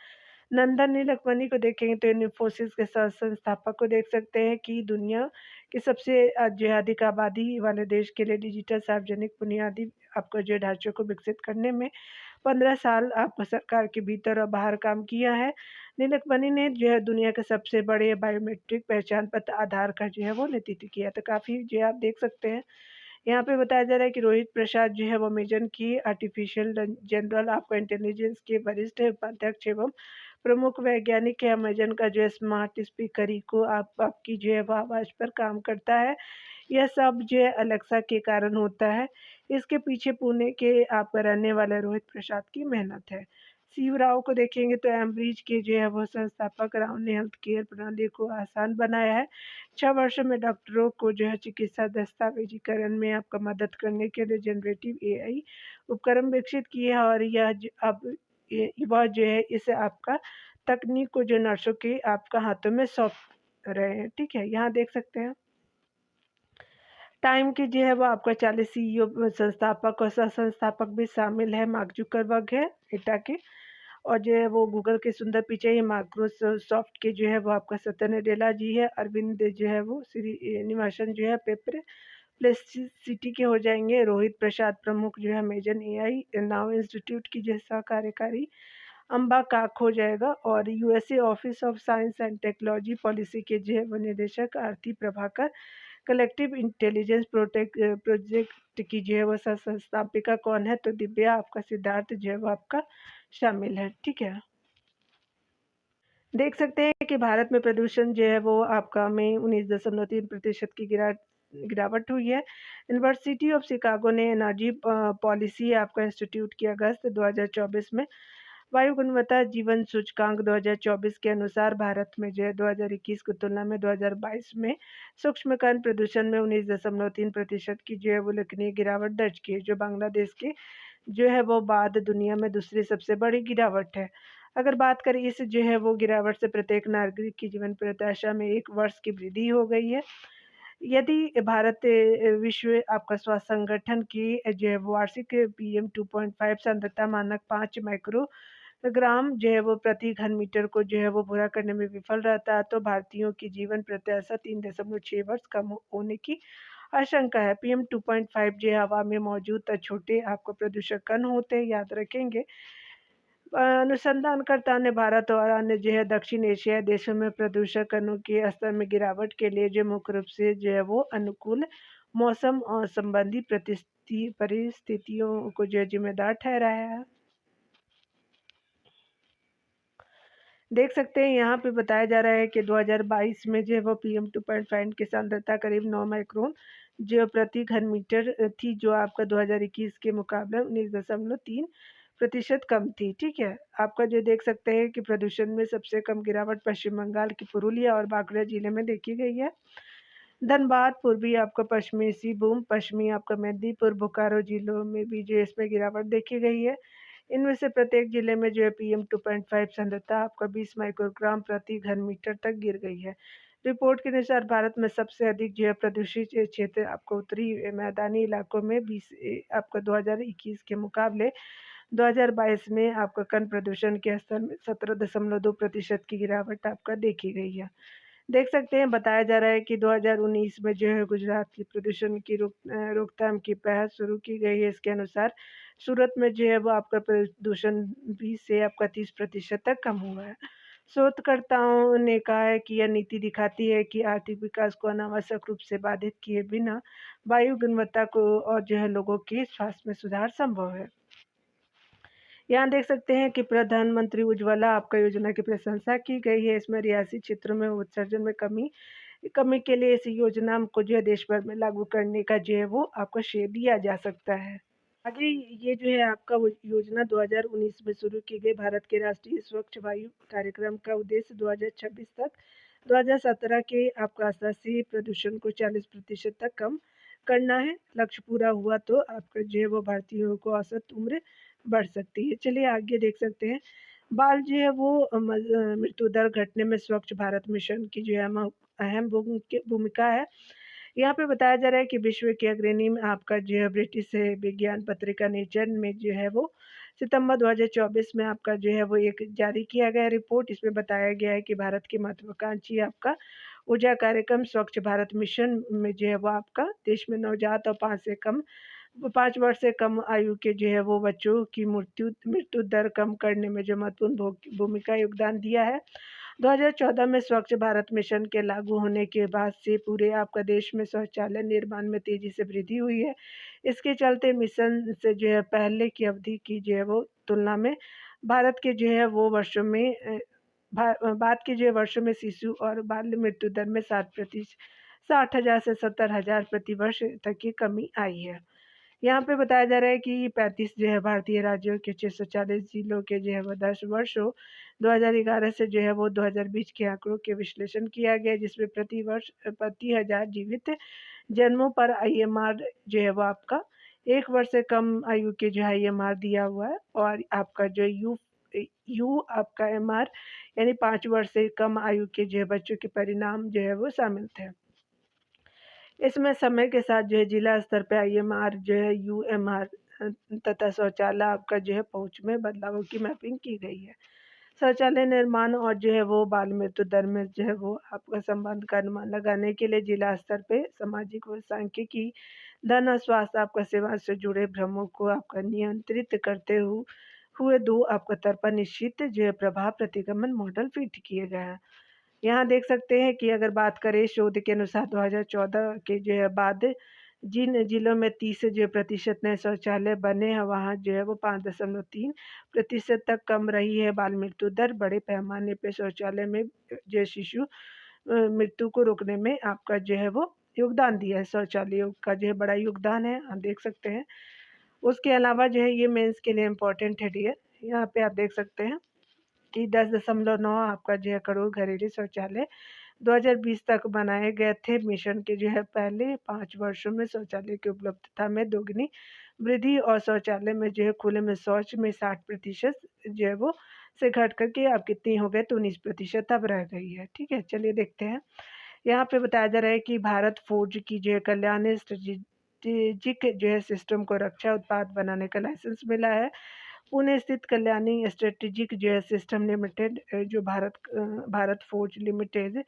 नंदन नीलकमणी को देखेंगे तो इन्फोसिस के सह संस्थापक को देख सकते हैं कि दुनिया के सबसे जो है अधिक आबादी वाले देश के लिए डिजिटल सार्वजनिक बुनियादी आपका जो ढांचे को विकसित करने में 15 साल आप सरकार के भीतर और बाहर काम किया है। नीलकमणि ने जो है दुनिया के सबसे बड़े बायोमेट्रिक पहचान पत्र आधार का जो है वो नेतृत्व किया। तो काफ़ी जो है आप देख सकते हैं, यहाँ पे बताया जा रहा है कि रोहित प्रसाद जो है वो अमेजन की आर्टिफिशियल जनरल आपको इंटेलिजेंस के वरिष्ठ उपाध्यक्ष एवं प्रमुख वैज्ञानिक है। अमेजन का जो है स्मार्ट स्पीकर को आपकी जो है वो आवाज़ पर काम करता है। यह सब जो है अलेक्सा के कारण होता है। इसके पीछे पुणे के आपका रहने वाले रोहित प्रसाद की मेहनत है। सीव राव को देखेंगे तो एम्ब्रिज के जो है वो संस्थापक राव ने हेल्थ केयर प्रणाली को आसान बनाया है। 6 वर्षों में डॉक्टरों को जो है चिकित्सा दस्तावेजीकरण में आपका मदद करने के लिए जनरेटिव एआई उपकरण विकसित किए हैं और अब वह जो है इसे आपका तकनीक को जो नर्सों के आपका हाथों में सौंप रहे हैं। ठीक है, यहाँ देख सकते हैं टाइम की जो है वो आपका 40 सीईओ संस्थापक और सह संस्थापक भी शामिल है। मार्क जुकरबर्ग है मेटा के, और जो है वो गूगल के सुंदर पिचाई है। माइक्रोसॉफ्ट के जो है वो आपका सत्य नडेला जी है। अरविंद जो है वो श्रीनिवासन जो है पेपर प्लस सिटी के हो जाएंगे। रोहित प्रसाद प्रमुख जो है अमेजन एआई नाउ इंस्टीट्यूट की जो सह कार्यकारी अम्बा काक हो जाएगा। और USA office of science and technology policy के जो है वो निदेशक आरती प्रभाकर। कलेक्टिव इंटेलिजेंस प्रोजेक्ट की जो है वो सह संस्थापिका कौन है, तो दिव्या आपका सिद्धार्थ जो है वो आपका शामिल है। ठीक है, देख सकते हैं कि भारत में प्रदूषण जो है वो आपका में 19.3% की गिरावट हुई है। यूनिवर्सिटी ऑफ शिकागो ने एनर्जी पॉलिसी आपका इंस्टीट्यूट की अगस्त 2024 में वायु गुणवत्ता जीवन सूचकांक 2024 के अनुसार भारत में जो है 2021 की तुलना में 2022 में सूक्ष्म कण प्रदूषण में 19.3% की जो है वो उल्लेखनीय गिरावट दर्ज की है, जो बांग्लादेश के जो है वो बाद दुनिया में दूसरी सबसे बड़ी गिरावट है। अगर बात करें इस जो है वो गिरावट से प्रत्येक नागरिक की जीवन प्रत्याशा में 1 वर्ष की वृद्धि हो गई है। यदि भारत विश्व आपका स्वास्थ्य संगठन की जो है वार्षिक पीएम 2.5 सांद्रता मानक 5 माइक्रोग्राम जो है वो प्रति घन मीटर को जो है वो पूरा करने में विफल रहता है, तो भारतीयों की जीवन प्रत्याशा 3.6 वर्ष कम होने की आशंका है। पीएम 2.5 जो है हवा में मौजूद छोटे आपको प्रदूषक कण होते हैं, याद रखेंगे। अनुसंधानकर्ता ने भारत और अन्य जो है दक्षिण एशियाई देशों में प्रदूषक कणों के स्तर में गिरावट के लिए जो मुख्य रूप से जो है वो अनुकूल मौसम और संबंधी परिस्थितियों को जो जिम्मेदार ठहराया है। देख सकते हैं यहाँ पे बताया जा रहा है कि 2022 में जो है वो PM 2.5 की सांद्रता करीब 9 माइक्रोन जो प्रति घन मीटर थी, जो आपका 2021 के मुकाबले 19.3% कम थी। ठीक है, आपका जो देख सकते हैं कि प्रदूषण में सबसे कम गिरावट पश्चिम बंगाल के पुरुलिया और बांकुड़ा जिले में देखी गई है। धनबाद, पूर्वी आपका पश्चिमी सिंहभूम, पश्चिमी आपका मेदिनीपुर, बोकारो जिलों में भी जो है इसमें गिरावट देखी गई है। इनमें से प्रत्येक जिले में जो है PM 2.5 सांद्रता आपका 20 माइक्रोग्राम प्रति घन मीटर तक गिर गई है। रिपोर्ट के अनुसार भारत में सबसे अधिक जो है प्रदूषित क्षेत्र आपको उत्तरी मैदानी इलाकों में 20 आपका 2021 के मुकाबले 2022 में आपका कण प्रदूषण के स्तर में 17.2% की गिरावट आपका देखी गई है। देख सकते हैं बताया जा रहा है कि 2019 में जो है गुजरात की प्रदूषण की रोकथाम की पहल शुरू की गई है। इसके अनुसार सूरत में जो है वो आपका प्रदूषण 20 से आपका 30% तक कम हुआ है। शोधकर्ताओं ने कहा है कि यह नीति दिखाती है कि आर्थिक विकास को अनावश्यक रूप से बाधित किए बिना वायु गुणवत्ता को और जो है लोगों के स्वास्थ्य में सुधार संभव है। यहाँ देख सकते हैं कि प्रधानमंत्री उज्ज्वला आपका योजना की प्रशंसा की गई है। इसमें रिहायशी क्षेत्रों में उत्सर्जन में कमी कमी के लिए इस योजना को जो है देश भर में लागू करने का जो है वो आपको श्रेय दिया जा सकता है। आगे ये जो है आपका योजना 2019 में शुरू की गई भारत के राष्ट्रीय स्वच्छ वायु कार्यक्रम का उद्देश्य 2026 तक 2017 के आपका आसपासी प्रदूषण को 40% तक कम करना है। लक्ष्य पूरा हुआ तो आपका जो है वो भारतीयों को औसत उम्र बढ़ सकती है। चलिए आगे देख सकते हैं। बाल जो है वो मृत्यु दर घटने में स्वच्छ भारत मिशन की जो है अहम भूमिका है। यहाँ पे बताया जा रहा है कि विश्व के अग्रणी में आपका जो है ब्रिटिश विज्ञान पत्रिका नेचर में जो है वो सितंबर 2024 में आपका जो है वो एक जारी किया गया रिपोर्ट। इसमें बताया गया है कि भारत की महत्वाकांक्षी आपका ऊर्जा कार्यक्रम स्वच्छ भारत मिशन में जो है वो आपका देश में नवजात और 5 वर्ष से कम आयु के जो है वो बच्चों की मृत्यु दर कम करने में जो महत्वपूर्ण भूमिका योगदान दिया है। 2014 में स्वच्छ भारत मिशन के लागू होने के बाद से पूरे आपका देश में शौचालय निर्माण में तेजी से वृद्धि हुई है। इसके चलते मिशन से जो है पहले की अवधि की जो है वो तुलना में भारत के जो है वो वर्षों में बाद के जो है वर्षों में शिशु और बाल मृत्यु दर में 60,000 से 70,000 प्रति वर्ष तक की कमी आई है। यहाँ पे बताया जा रहा है कि 35 जो है भारतीय राज्यों के 640 जिलों के जो है वो 10 वर्षों 2011 से जो है वो 2020 के आंकड़ों के विश्लेषण किया गया, जिसमें प्रति वर्ष प्रति हजार जीवित जन्मों पर IMR जो है वो आपका 1 वर्ष से कम आयु के जो है IMR दिया हुआ है। और आपका जो यू यू आपका MR यानी 5 वर्ष से कम आयु के जो है बच्चों के परिणाम जो है वो शामिल थे। इसमें समय के साथ जो है जिला स्तर पे IMR जो है UMR तथा शौचालय आपका जो है पहुँच में बदलावों की मैपिंग की गई है। शौचालय निर्माण और जो है वो बाल मृत्यु दर में जो है वो आपका संबंध का अनुमान लगाने के लिए जिला स्तर पे सामाजिक व सांख्यिकी धन और स्वास्थ्य आपका सेवा से जुड़े भ्रमों को आपका नियंत्रित करते हुए दो आपका तरफा निश्चित जो है प्रभाव प्रतिगमन मॉडल फिट किए गए हैं। यहाँ देख सकते हैं कि अगर बात करें शोध के अनुसार 2014 के जो है बाद जिन जिलों में 30% नए शौचालय बने हैं, वहाँ जो है वो 5.3% तक कम रही है बाल मृत्यु दर। बड़े पैमाने पे शौचालय में जो है शिशु मृत्यु को रोकने में आपका जो है वो योगदान दिया है। शौचालयों का जो है बड़ा योगदान है, आप देख सकते हैं। उसके अलावा जो है ये मेंस के लिए इम्पोर्टेंट है डियर। यहाँ पे आप देख सकते हैं कि 10.9 आपका जो है करोड़ घरेलू शौचालय 2020 तक बनाए गए थे। मिशन के जो है पहले 5 वर्षों में शौचालय की उपलब्धता में दोगुनी वृद्धि और शौचालय में जो है खुले में शौच में 60% जो है वो से घट करके अब कितनी हो गए तो 19% अब रह गई है। ठीक है, चलिए देखते हैं। यहाँ पे बताया जा रहा है कि भारत फौज की जो है कल्याण स्ट्रेटेजिक जो है सिस्टम को रक्षा उत्पाद बनाने का लाइसेंस मिला है। पुणे स्थित कल्याणी स्ट्रेटेजिक जो है सिस्टम लिमिटेड जो भारत फौज लिमिटेड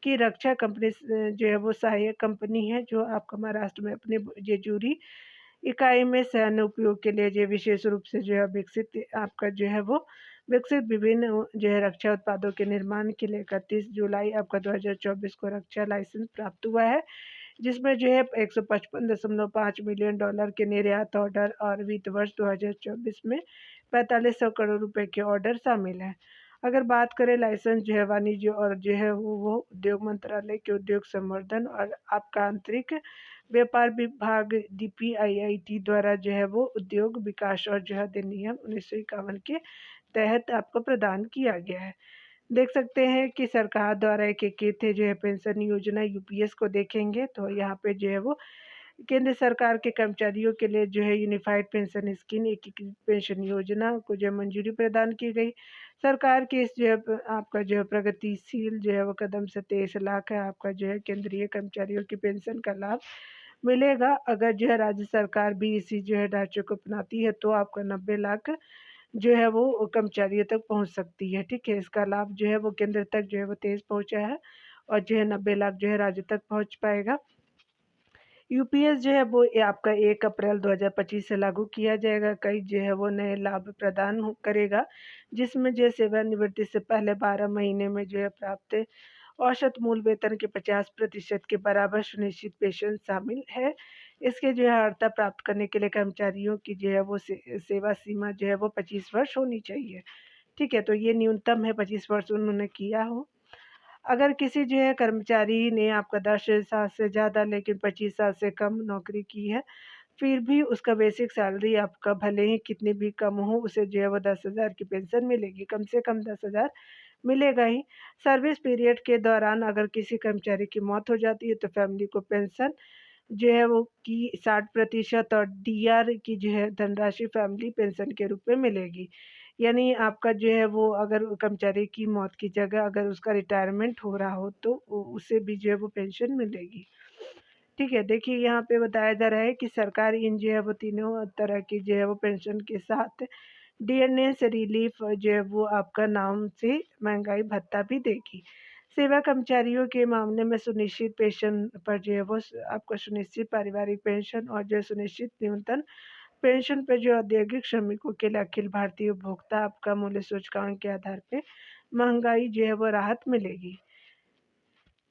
की रक्षा कंपनी जो है वो सहायक कंपनी है, जो आपका महाराष्ट्र में अपने जेजूरी इकाई में सैन्य उपयोग के लिए जो विशेष रूप से जो है विकसित आपका जो है वो विकसित विभिन्न जो है रक्षा उत्पादों के निर्माण के लिए 31 जुलाई आपका 2024 को रक्षा लाइसेंस प्राप्त हुआ है, जिसमें जो है 155.5 मिलियन डॉलर के निर्यात ऑर्डर और वित्त वर्ष 2024 में 4500 करोड़ रुपए के ऑर्डर शामिल हैं। अगर बात करें लाइसेंस जो है वाणिज्य और जो है वो उद्योग मंत्रालय के उद्योग संवर्धन और आपका आंतरिक व्यापार विभाग DPIIT द्वारा जो है वो उद्योग विकास और जो है अधिनियम 1951 के तहत आपको प्रदान किया गया है। देख सकते हैं कि सरकार द्वारा एकीकृत जो है पेंशन योजना यूपीएस को देखेंगे तो यहाँ पे जो है वो केंद्र सरकार के कर्मचारियों के लिए जो है यूनिफाइड पेंशन स्कीम एकीकृत पेंशन योजना को जो मंजूरी प्रदान की गई। सरकार के इस जो है आपका जो है प्रगतिशील जो है वो कदम से 23 लाख है आपका जो है केंद्रीय कर्मचारियों की पेंशन का लाभ मिलेगा। अगर जो है राज्य सरकार भी इसी जो है ढांचे को अपनाती है तो आपका 90 लाख जो है वो कर्मचारियों तक पहुंच सकती है। ठीक है, इसका लाभ जो है वो केंद्र तक जो है वो तेज पहुंचा है और जो है 90 लाख जो है राज्य तक पहुंच पाएगा। यूपीएस जो है वो आपका 1 अप्रैल 2025 से लागू किया जाएगा। कई जो है वो नए लाभ प्रदान करेगा, जिसमें जो सेवानिवृत्ति से पहले 12 महीने में जो है प्राप्त औसत मूल वेतन के 50% के बराबर सुनिश्चित पेंशन शामिल है। इसके जो है अर्हता प्राप्त करने के लिए कर्मचारियों की जो है वो सेवा सीमा जो है वो 25 वर्ष होनी चाहिए। ठीक है, तो ये न्यूनतम है 25 वर्ष उन्होंने किया हो। अगर किसी जो है कर्मचारी ने आपका 10 साल से ज़्यादा लेकिन 25 साल से कम नौकरी की है, फिर भी उसका बेसिक सैलरी आपका भले ही कितनी भी कम हो, उसे जो है वो 10,000 की पेंशन मिलेगी, कम से कम 10,000 मिलेगा ही। सर्विस पीरियड के दौरान अगर किसी कर्मचारी की मौत हो जाती है तो फैमिली को पेंशन जो है वो की 60% और डीआर की जो है धनराशि फैमिली पेंशन के रूप में मिलेगी। यानी आपका जो है वो अगर कर्मचारी की मौत की जगह अगर उसका रिटायरमेंट हो रहा हो तो उसे भी जो है वो पेंशन मिलेगी। ठीक है, देखिए यहाँ पे बताया जा रहा है कि सरकार इन जो है वो तीनों तरह की जो है वो पेंशन के साथ डीएनएस रिलीफ जो है वो आपका नाम से महंगाई भत्ता भी देगी। सेवा कर्मचारियों के मामले में सुनिश्चित पेंशन पर जो है वो आपको सुनिश्चित पारिवारिक पेंशन और जो सुनिश्चित न्यूनतम पेंशन पर जो औद्योगिक श्रमिकों के लिए अखिल भारतीय उपभोक्ता आपका मूल्य सूचकांक के आधार पे महंगाई जो है वो राहत मिलेगी।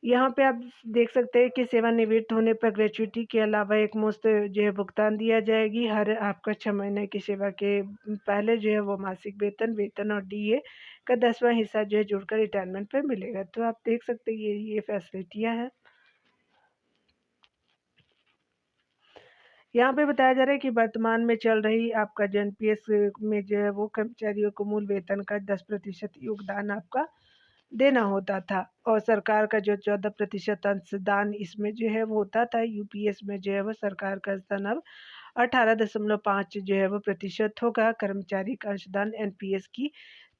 यहाँ पे आप देख सकते हैं कि सेवानिवृत्त होने पर ग्रेच्युटी के अलावा एक मुश्त जो है भुगतान दिया जाएगी। हर आपका 6 महीने की सेवा के पहले जो है वो मासिक वेतन और डीए का 10वां हिस्सा जो है जुड़कर रिटायरमेंट पे मिलेगा। तो आप देख सकते हैं ये फैसिलिटियाँ हैं। यहाँ पे बताया जा रहा है कि वर्तमान में चल रही आपका जो एनपीएस में जो है वो कर्मचारियों को मूल वेतन का 10% योगदान आपका देना होता था और सरकार का जो 14% अंशदान इसमें जो है वो होता था। यूपीएस में जो है वो सरकार का स्थान अब 18.5 जो है वो प्रतिशत होगा। कर्मचारी का अंशदान एनपीएस की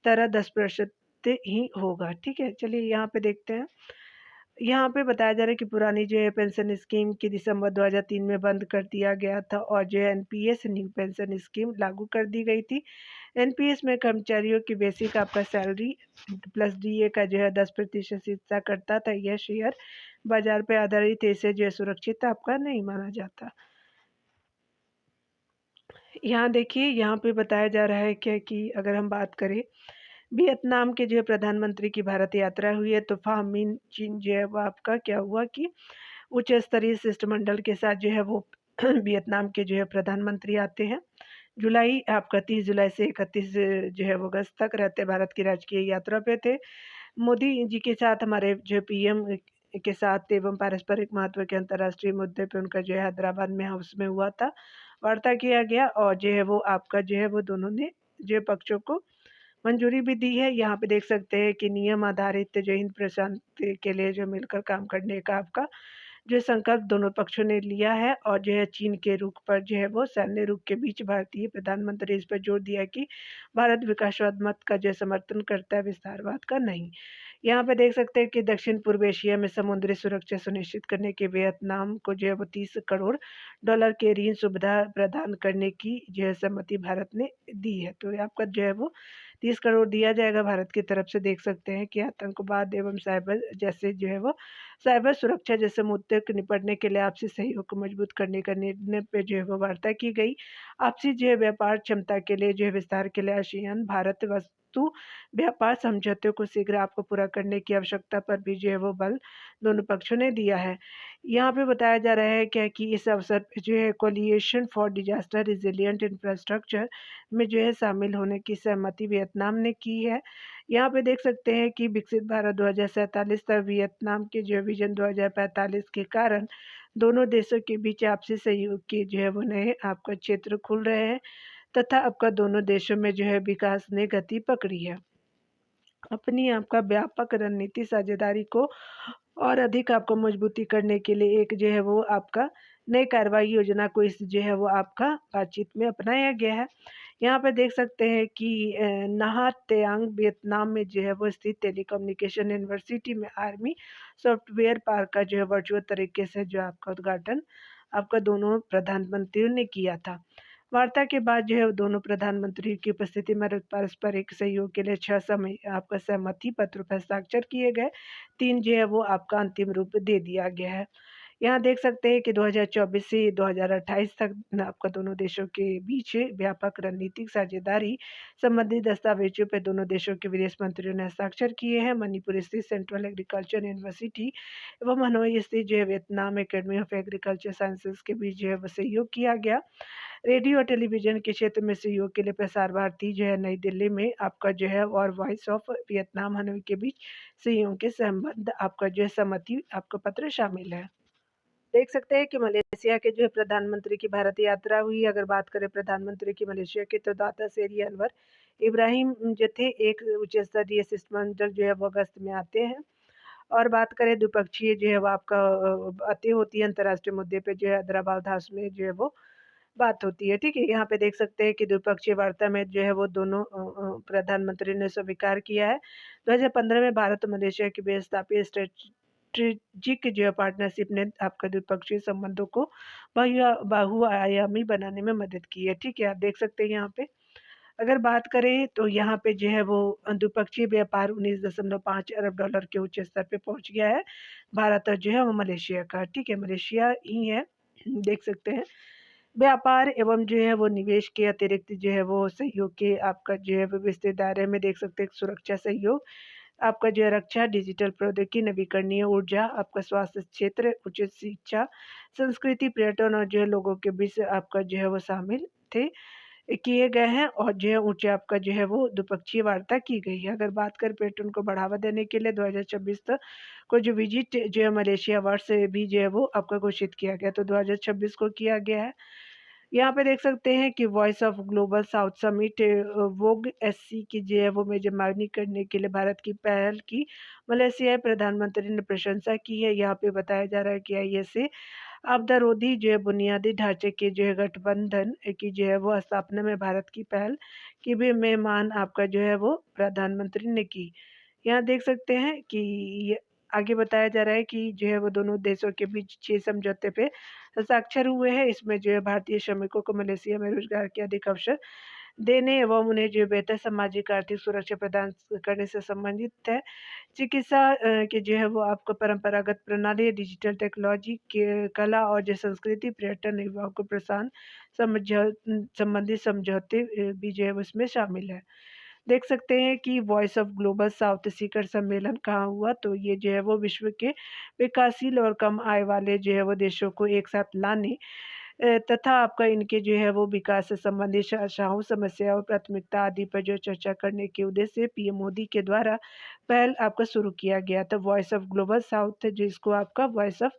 तरह 10% ही होगा। ठीक है, चलिए यहाँ पे देखते हैं। यहाँ पे बताया जा रहा है कि पुरानी जो है पेंशन स्कीम की दिसंबर 2003 में बंद कर दिया गया था और जो है एनपीएस न्यू पेंशन स्कीम लागू कर दी गई थी। एनपीएस में कर्मचारियों की बेसिक आपका सैलरी प्लस डीए का जो है 10% हिस्सा करता था। यह शेयर बाजार पे आधारित ऐसे जो है सुरक्षित आपका नहीं माना जाता। यहाँ देखिए यहाँ पे बताया जा रहा है क्या कि अगर हम बात करें वियतनाम के जो है प्रधानमंत्री की भारत यात्रा हुई है तो फाम मिन चिन जो है वो आपका क्या हुआ कि उच्च स्तरीय शिष्टमंडल के साथ जो है वो वियतनाम के जो है प्रधानमंत्री आते हैं। जुलाई आपका 30 जुलाई से 31 जो है वो अगस्त तक रहते भारत की राजकीय यात्रा पे थे। मोदी जी के साथ हमारे जो पीएम के साथ एवं पारस्परिक महत्व के अंतर्राष्ट्रीय मुद्दे पे उनका जो है हैदराबाद में हाउस में हुआ था, वार्ता किया गया और जो है वो आपका जो है वो दोनों ने जो पक्षों को मंजूरी भी दी है। यहाँ पे देख सकते हैं कि नियम आधारित जो हिंद प्रशांत के लिए जो मिलकर काम करने का आपका जो संकल्प दोनों पक्षों ने लिया है और जो है चीन के रुख पर जो है वो सैन्य रुख के बीच भारतीय प्रधानमंत्री इस पर जोर दिया कि भारत विकासवाद मत का जो समर्थन करता है, विस्तारवाद का नहीं। यहाँ पे देख सकते हैं कि दक्षिण पूर्व एशिया में समुद्री सुरक्षा सुनिश्चित करने के वियतनाम को जो है वो 30 करोड़ डॉलर के ऋण सुविधा प्रदान करने की जो है सहमति भारत ने दी है। तो आपका जो है वो 30 करोड़ दिया जाएगा भारत की तरफ से। देख सकते हैं कि आतंकवाद एवं साइबर जैसे जो है वो साइबर सुरक्षा जैसे मुद्दे को निपटने के लिए आपसी सहयोग को मजबूत करने का निर्णय पे जो है वो वार्ता की गई। आपसी जो है व्यापार क्षमता के लिए जो है विस्तार के लिए आसियान भारत वस्तु व्यापार समझौते को शीघ्र आपको पूरा करने की आवश्यकता पर भी जो है वो बल दोनों पक्षों ने दिया है। यहाँ पे बताया जा रहा है क्या कि इस अवसर पे जो है coalition for disaster resilient infrastructure में जो है शामिल होने की सहमति वियतनाम ने की है। यहाँ पे देख सकते हैं कि विकसित भारत 2047 तक वियतनाम के जो विजन 2045 के कारण दोनों देशों के बीच आपसी सहयोग के जो है वो नए आपका क्षेत्र खुल रहे हैं तथा आपका दोनों देशों में जो है विकास ने गति पकड़ी है। अपनी आपका व्यापक रणनीति साझेदारी को और अधिक आपको मजबूती करने के लिए एक जो है वो आपका नई कार्रवाई योजना को इस जो है वो आपका बातचीत में अपनाया गया है। यहाँ पे देख सकते हैं कि नहा त्यांग वियतनाम में जो है वो स्थित टेलीकम्युनिकेशन यूनिवर्सिटी में आर्मी सॉफ्टवेयर पार्क का जो है वर्चुअल तरीके से जो आपका उद्घाटन आपका दोनों प्रधानमंत्रियों ने किया था। वार्ता के बाद जो है दोनों प्रधानमंत्रियों की उपस्थिति में पारस्परिक सहयोग के लिए 6 समय आपका सहमति पत्र पर हस्ताक्षर किए गए। 3 जो है वो आपका अंतिम रूप दे दिया गया है। यहाँ देख सकते हैं कि 2024 से 2028 तक आपका दोनों देशों के बीच व्यापक रणनीतिक साझेदारी संबंधी दस्तावेजों पर दोनों देशों के विदेश मंत्रियों ने हस्ताक्षर किए हैं। मणिपुर स्थित सेंट्रल एग्रीकल्चर यूनिवर्सिटी एवं हनोई स्थित जो है Vietnam academy of agriculture sciences के बीच जो है वो सहयोग किया गया। रेडियो और टेलीविजन के क्षेत्र में सहयोग के लिए प्रसार भारती जो है नई दिल्ली में आपका जो है और वॉइस ऑफ वियतनाम हनोई के बीच सहयोग के संबंध आपका जो है सहमति आपका पत्र शामिल है। देख सकते हैं कि मलेशिया के जो है प्रधानमंत्री की भारत यात्रा हुई। अगर बात करें प्रधानमंत्री की मलेशिया के तो दाता सेरी अनवर इब्राहिम जो थे एक उच्च स्तरीय शिष्टमंडल जो है वो अगस्त में आते हैं। और बात करें द्विपक्षीय जो है वो आपका बातें होती है अंतर्राष्ट्रीय मुद्दे पे जो है हैदराबाद हाउस में जो है वो बात होती है। ठीक है, यहाँ पे देख सकते हैं कि द्विपक्षीय वार्ता में जो है वो दोनों प्रधानमंत्री ने स्वीकार किया है। 2015 में भारत और मलेशिया के बीच स्थापित स्ट्रेटेजिक जो है पार्टनरशिप ने आपका द्विपक्षीय संबंधों को बहुआयामी बनाने में मदद की है। ठीक है, आप देख सकते हैं यहाँ पे अगर बात करें तो यहाँ पे जो है वो द्विपक्षीय व्यापार 19.5 अरब डॉलर के उच्च स्तर पे पहुंच गया है भारत और जो है वो मलेशिया का। ठीक है, मलेशिया ही है देख सकते हैं। व्यापार एवं जो है वो निवेश के अतिरिक्त जो है वो सहयोग के आपका जो है वो विस्तृत दायरे में देख सकते हैं सुरक्षा सहयोग आपका जो है रक्षा डिजिटल प्रौद्योगिकी नवीकरणीय ऊर्जा आपका स्वास्थ्य क्षेत्र उच्च शिक्षा संस्कृति पर्यटन और जो है लोगों के बीच आपका जो है वो शामिल थे किए गए हैं और जो है ऊंचे आपका जो है वो द्विपक्षीय वार्ता की गई है। अगर बात करें पर्यटन को बढ़ावा देने के लिए 2026 तक को जो विजिट जो है मलेशिया वर्ष भी जो है वो आपका घोषित किया गया तो 2026 को किया गया है। यहाँ पे देख सकते हैं कि voice of global south summit Vogue SC की जो है वो मेजबानी करने के लिए भारत की पहल की मलेशिया प्रधानमंत्री ने प्रशंसा की है। यहाँ पे बताया जा रहा है कि आईएसए आपदारोधी जो है बुनियादी ढांचे के जो है गठबंधन की जो है वो स्थापना में भारत की पहल की भी मेहमान आपका जो है वो प्रधानमंत्री ने की। यहाँ देख सकते हैं कि ये आगे बताया जा रहा है कि जो है वो दोनों देशों के बीच 6 समझौते पे हस्ताक्षर हुए हैं। इसमें जो है भारतीय श्रमिकों को मलेशिया में रोजगार के अधिक अवसर देने एवं उन्हें जो बेहतर सामाजिक आर्थिक सुरक्षा प्रदान करने से संबंधित है। चिकित्सा के जो है वो आपको परंपरागत प्रणाली डिजिटल टेक्नोलॉजी के कला और जो संस्कृति पर्यटन युवाओं को प्रोत्साहन संबंधित समझौते भी जो है उसमें शामिल है। देख सकते हैं कि वॉइस ऑफ ग्लोबल साउथ शिखर सम्मेलन कहाँ हुआ तो ये जो है वो विश्व के विकासशील और कम आय वाले जो है वो देशों को एक साथ लाने तथा आपका इनके जो है वो विकास से संबंधित आशाओं समस्याओं प्राथमिकता आदि पर जो चर्चा करने के उद्देश्य से पीएम मोदी के द्वारा पहल आपका शुरू किया गया था। वॉइस ऑफ ग्लोबल साउथ जिसको आपका voice of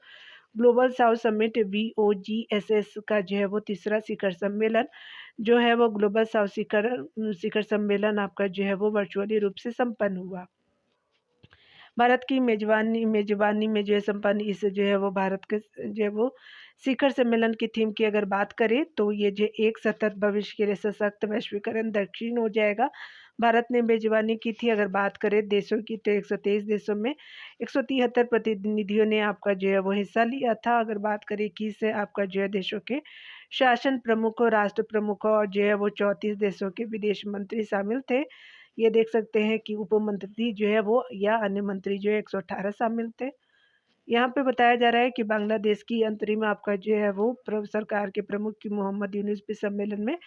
global south summit VOGSS का जो है वो तीसरा शिखर सम्मेलन जो है वो ग्लोबल साउथ शिखर शिखर सम्मेलन आपका जो है वो वर्चुअली रूप से संपन्न हुआ। भारत की मेजबानी मेजबानी में जो है संपन्न इस जो है वो भारत के जो है वो शिखर सम्मेलन की थीम की अगर बात करें तो ये जो एक सतत भविष्य के लिए सशक्त वैश्वीकरण दक्षिण हो जाएगा। भारत ने मेजबानी की थी। अगर बात करें देशों की तो 123 देशों में 173 प्रतिनिधियों ने आपका जो है वो हिस्सा लिया था। अगर बात करें 21 से आपका जो है देशों के शासन प्रमुखों राष्ट्र प्रमुखों और जो है वो 34 देशों के विदेश मंत्री शामिल थे। ये देख सकते हैं कि उप मंत्री जो है वो या अन्य मंत्री जो है 118 शामिल थे। यहाँ पे बताया जा रहा है कि बांग्लादेश की अंतरिम आपका जो है वो सरकार के प्रमुख की मोहम्मद यूनुस भी सम्मेलन में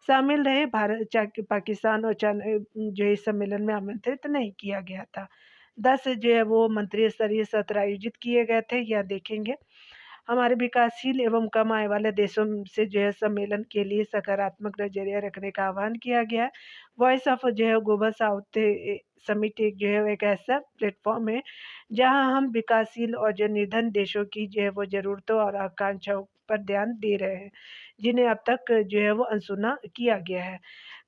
शामिल रहे। भारत पाकिस्तान और जो इस सम्मेलन में आमंत्रित नहीं किया गया था। 10 जो है वो मंत्री स्तरीय सत्र आयोजित किए गए थे, यह देखेंगे। हमारे विकासशील एवं कम आय वाले देशों से जो है सम्मेलन के लिए सकारात्मक नजरिया रखने का आह्वान किया गया है। वॉइस ऑफ जो है ग्लोबल साउथ समिट एक जो है एक ऐसा प्लेटफॉर्म है जहां हम विकासशील और जो निर्धन देशों की जो है वो ज़रूरतों और आकांक्षाओं पर ध्यान दे रहे हैं, जिन्हें अब तक जो है वो अनसुना किया गया है।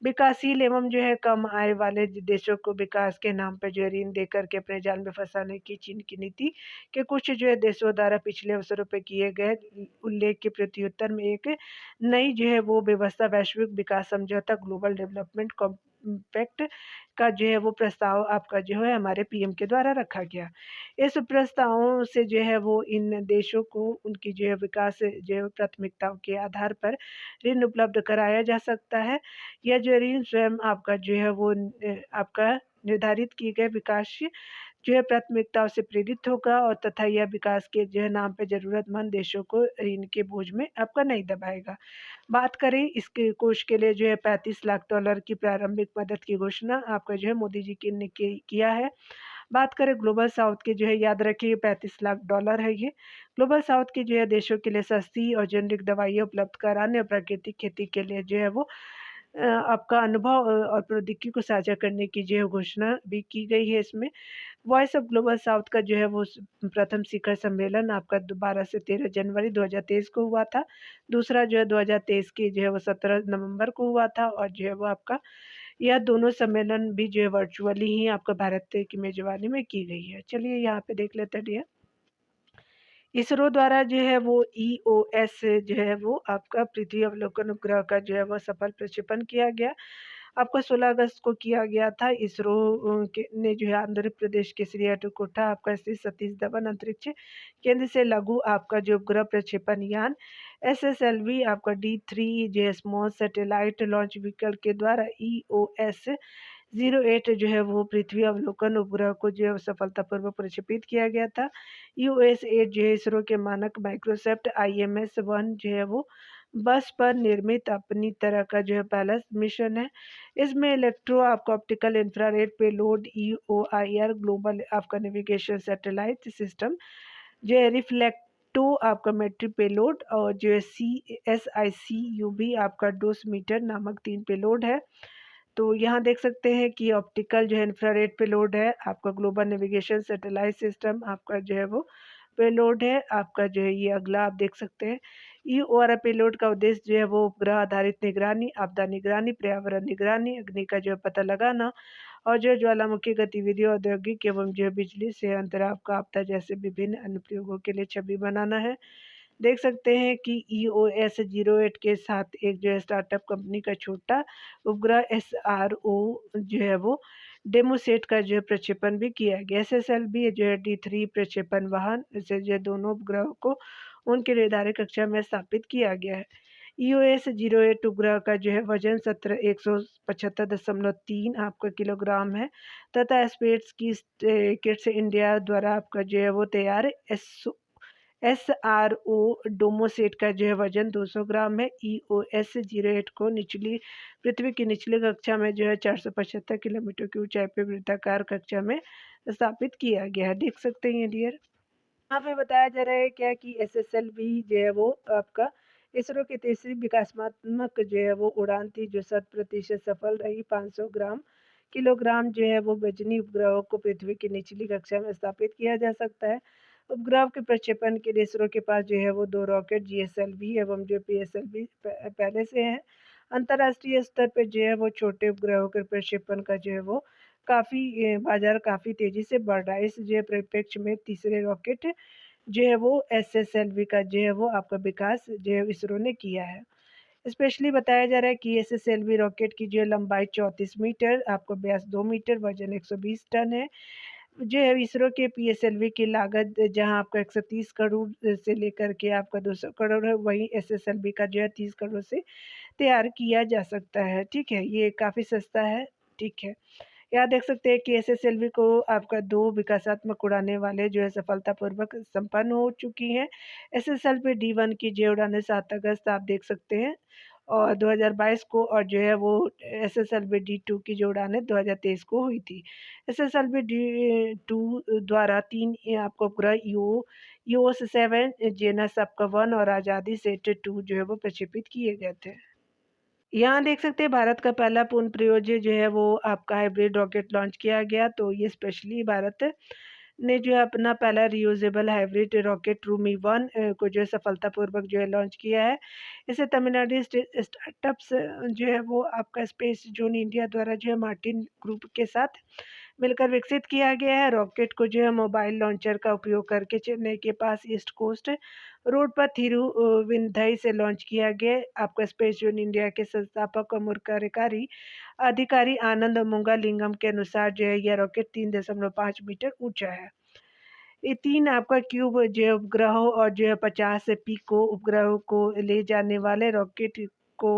विकासशील एवं जो है कम आय वाले देशों को विकास के नाम पर जो है ऋण देकर के अपने जाल में फंसाने की चीन की नीति के कुछ जो है देशों द्वारा पिछले अवसरों पे किए गए उल्लेख के प्रत्युत्तर में एक नई जो है वो व्यवस्था वैश्विक विकास समझौता ग्लोबल डेवलपमेंट कॉम्पैक्ट का जो है वो प्रस्ताव आपका जो है हमारे पीएम के द्वारा रखा गया। इस प्रस्तावों से जो है वो इन देशों को उनकी जो है विकास जो है प्राथमिकताओं के आधार पर ऋण उपलब्ध कराया जा सकता है। यह जो ऋण स्वयं आपका जो है वो आपका निर्धारित किए गए विकास जो है प्राथमिकताओं से प्रेरित होगा और तथा यह विकास के जो है नाम पे ज़रूरतमंद देशों को ऋण के बोझ में आपका नहीं दबाएगा। बात करें इसके कोष के लिए जो है $35 लाख की प्रारंभिक मदद की घोषणा आपका जो है मोदी जी ने किया है। बात करें ग्लोबल साउथ के जो है याद रखिए $35 लाख है ये। ग्लोबल साउथ के जो है देशों के लिए सस्ती और जेनेरिक दवाइयाँ उपलब्ध कराने और प्राकृतिक खेती के लिए जो है वो आपका अनुभव और प्रौद्योगिकी को साझा करने की जो है घोषणा भी की गई है इसमें। वॉइस ऑफ ग्लोबल साउथ का जो है वो प्रथम शिखर सम्मेलन आपका 12 से 13 जनवरी 2023 को हुआ था। दूसरा जो है 2023 की जो है वो 17 नवंबर को हुआ था और जो है वो आपका यह दोनों सम्मेलन भी जो है वर्चुअली ही आपका भारत की मेजबानी में की गई है। चलिए यहाँ पे देख लेते हैं डियर। इसरो द्वारा जो है वो ईओएस जो है वो आपका पृथ्वी अवलोकन उपग्रह का जो है वो सफल प्रक्षेपण किया गया। आपका 16 अगस्त को किया गया था। इसरो ने जो है आंध्र प्रदेश के श्रीहरिकोटा आपका स्थित सतीश धवन अंतरिक्ष केंद्र से लघु आपका जो उपग्रह प्रक्षेपण यान SSLV आपका D3 जो है स्मॉल सैटेलाइट लॉन्च व्हीकल के द्वारा EOS 08 जो है वो पृथ्वी अवलोकन उपग्रह को जो है सफलतापूर्वक प्रक्षेपित किया गया था। US-8 जो है इसरो के मानक माइक्रोसॉफ्ट IMS-1 जो है वो बस पर निर्मित अपनी तरह का जो है पहला मिशन है। इसमें इलेक्ट्रो आपका optical infrared payload EOIR global आपका नेविगेशन सैटेलाइट सिस्टम जो है रिफ्लेक्टो आपका मेट्रिक पेलोड और जो है CSIC-UV आपका डोसमीटर नामक 3 पेलोड है। तो यहाँ देख सकते हैं कि ऑप्टिकल जो है इंफ्रारेड पेलोड है, आपका ग्लोबल नेविगेशन सैटेलाइट सिस्टम आपका जो है वो पेलोड है, आपका जो है ये अगला आप देख सकते हैं। EOR पेलोड का उद्देश्य जो है वो उपग्रह आधारित निगरानी, आपदा निगरानी, पर्यावरण निगरानी, अग्नि का जो है पता लगाना और जो ज्वालामुखी गतिविधियों, औद्योगिक एवं जो बिजली से अंतराव का आपदा जैसे विभिन्न अनुप्रयोगों के लिए छवि बनाना है। देख सकते हैं कि EOS-08 के साथ एक जो है स्टार्टअप कंपनी का छोटा उपग्रह SRO जो है वो डेमोसेट का जो है प्रक्षेपण भी किया गया। SSLV जो है D3 प्रक्षेपण वाहन से जो है दोनों उपग्रहों को उनके निर्धारित कक्षा में स्थापित किया गया है। EOS-08 उपग्रह का जो है वजन 175.3 आपका किलोग्राम है तथा स्पेस की किट्स इंडिया द्वारा आपका जो है वो तैयार SRO डोमोसेट का जो है वजन 200 ग्राम है। EOS-08 को निचली पृथ्वी की निचली कक्षा में जो है 475 किलोमीटर की ऊंचाई पर वृत्ताकार कक्षा में स्थापित किया गया है। देख सकते हैं डियर। यहाँ पे बताया जा रहा है क्या कि SSLV जो है वो आपका इसरो की तीसरी विकासात्मक जो है वो उड़ान थी जो 100% सफल रही। 500 किलोग्राम जो है वो वजनी उपग्रहों को पृथ्वी की निचली कक्षा में स्थापित किया जा सकता है। उपग्रह के प्रक्षेपण के लिए इसरो के पास जो है वो 2 रॉकेट GSLV एवं जो PSLV पहले से हैं। अंतर्राष्ट्रीय स्तर पर जो है वो छोटे उपग्रहों के प्रक्षेपण का जो है वो बाजार काफ़ी तेज़ी से बढ़ रहा है। इस जो है परिप्रेक्ष्य में तीसरे रॉकेट जो है वो SSLV का जो है वो आपका विकास जो है इसरो ने किया है। स्पेशली बताया जा रहा है कि SSLV रॉकेट की जो है लंबाई 34 मीटर, आपको व्यास 2 मीटर, वजन 120 टन है। जो है इसरो के PSLV की लागत जहां आपका 130 करोड़ से लेकर के आपका 200 करोड़ है, वहीं SSLV का जो है 30 करोड़ से तैयार किया जा सकता है। ठीक है, ये काफ़ी सस्ता है। ठीक है। यहाँ देख सकते हैं कि एसएसएलवी को आपका 2 विकासात्मक उड़ानें वाले जो है सफलतापूर्वक संपन्न हो चुकी हैं। एसएसएलवी डी-1 की जे उड़ानें 7 अगस्त आप देख सकते हैं और 2022 को, और जो है वो एसएसएलवी डी-2 की जो उड़ानें 2023 को हुई थी। एसएसएलवी डी-2 द्वारा 3 आपको उपग्रह ईओस-7, जेनस आपका 1 और आज़ादी सेट 2 जो है वो प्रक्षेपित किए गए थे। यहाँ देख सकते हैं भारत का पहला पूर्ण प्रयोज्य जो है वो आपका हाइब्रिड रॉकेट लॉन्च किया गया। तो ये स्पेशली भारत ने जो है अपना पहला रियूजेबल हाइब्रिड रॉकेट रूमी 1 को जो है सफलतापूर्वक जो है लॉन्च किया है। इसे तमिलनाडु स्टार्टअप्स जो है वो आपका स्पेस जोन इंडिया द्वारा जो है मार्टिन ग्रुप के साथ मिलकर विकसित किया गया है। रॉकेट को जो है मोबाइल लॉन्चर का उपयोग करके चेन्नई के पास ईस्ट कोस्ट रोड पर थिरुविंधई से लॉन्च किया गया। आपका स्पेस जोन इंडिया के संस्थापक और मुख्य कार्यकारी अधिकारी आनंद मुंगालिंगम के अनुसार जो है यह रॉकेट 3.5 मीटर ऊंचा है। ये 3 आपका क्यूब जो है उपग्रहों और जो है 50 पिको उपग्रहों को ले जाने वाले रॉकेट को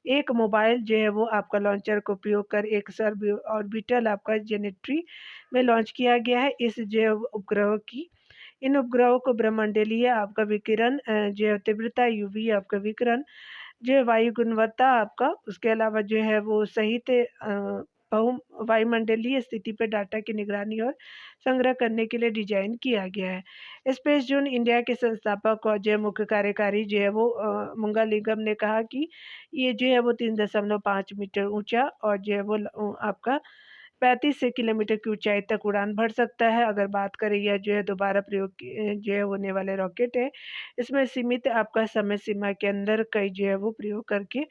एक मोबाइल जो है वो आपका लॉन्चर का उपयोग कर एक सब ऑर्बिटल आपका जेनेट्री में लॉन्च किया गया है। इस जो है उपग्रहों की इन उपग्रहों को ब्रह्मंडलीय आपका विकिरण जो है तीव्रता यूवी आपका विकिरण जो है वायु गुणवत्ता आपका, उसके अलावा जो है वो सहित बहु वायुमंडलीय स्थिति पर डाटा की निगरानी और संग्रह करने के लिए डिजाइन किया गया है। स्पेस जोन इंडिया के संस्थापक और जो मुख्य कार्यकारी जो है वो मुंगालिंगम ने कहा कि ये जो है वो 3.5 मीटर ऊंचा और जो है वो आपका 35 से किलोमीटर की ऊंचाई तक उड़ान भर सकता है। अगर बात करें यह जो है दोबारा प्रयोग जो है होने वाले रॉकेट है, इसमें सीमित आपका समय सीमा के अंदर कई जो है वो प्रयोग करके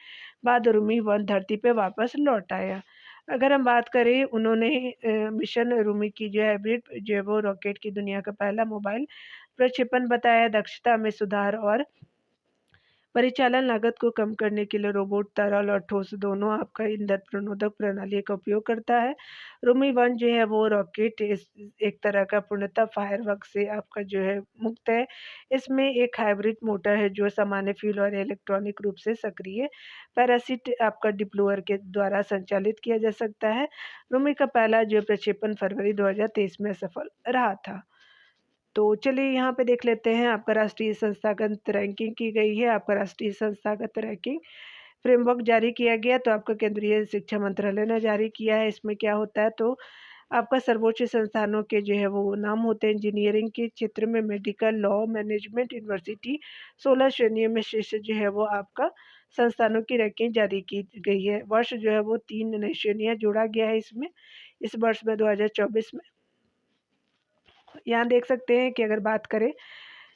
बाद रूमी 1 धरती पे वापस लौट आया। अगर हम बात करें, उन्होंने मिशन रूमी की जो हाइब्रिड जो है वो रॉकेट की दुनिया का पहला मोबाइल प्रक्षेपण बताया। दक्षता में सुधार और परिचालन लागत को कम करने के लिए रोबोट तरल और ठोस दोनों आपका ईंधन प्रणोदक प्रणाली का उपयोग करता है। रूमी 1 जो है वो रॉकेट एक तरह का पूर्णतः फायरवर्क से आपका जो है मुक्त है। इसमें एक हाइब्रिड मोटर है जो सामान्य फ्यूल और इलेक्ट्रॉनिक रूप से सक्रिय पैरासिट आपका डिप्लोअर के द्वारा संचालित किया जा सकता है। रूमी का पहला जो प्रक्षेपण फरवरी 2023 में सफल रहा था। तो चलिए यहाँ पे देख लेते हैं, आपका राष्ट्रीय संस्थागत रैंकिंग की गई है। आपका राष्ट्रीय संस्थागत रैंकिंग फ्रेमवर्क जारी किया गया, तो आपका केंद्रीय शिक्षा मंत्रालय ने जारी किया है। इसमें क्या होता है, तो आपका सर्वोच्च संस्थानों के जो है वो नाम होते हैं। इंजीनियरिंग के क्षेत्र में मेडिकल, लॉ, मैनेजमेंट, यूनिवर्सिटी 16 श्रेणियों में शीर्ष जो है वो आपका संस्थानों की रैंकिंग जारी की गई है। वर्ष जो है वो 3 नई श्रेणियाँ जोड़ा गया है इसमें, इस वर्ष में 2024 में। यहाँ देख सकते हैं कि अगर बात करें,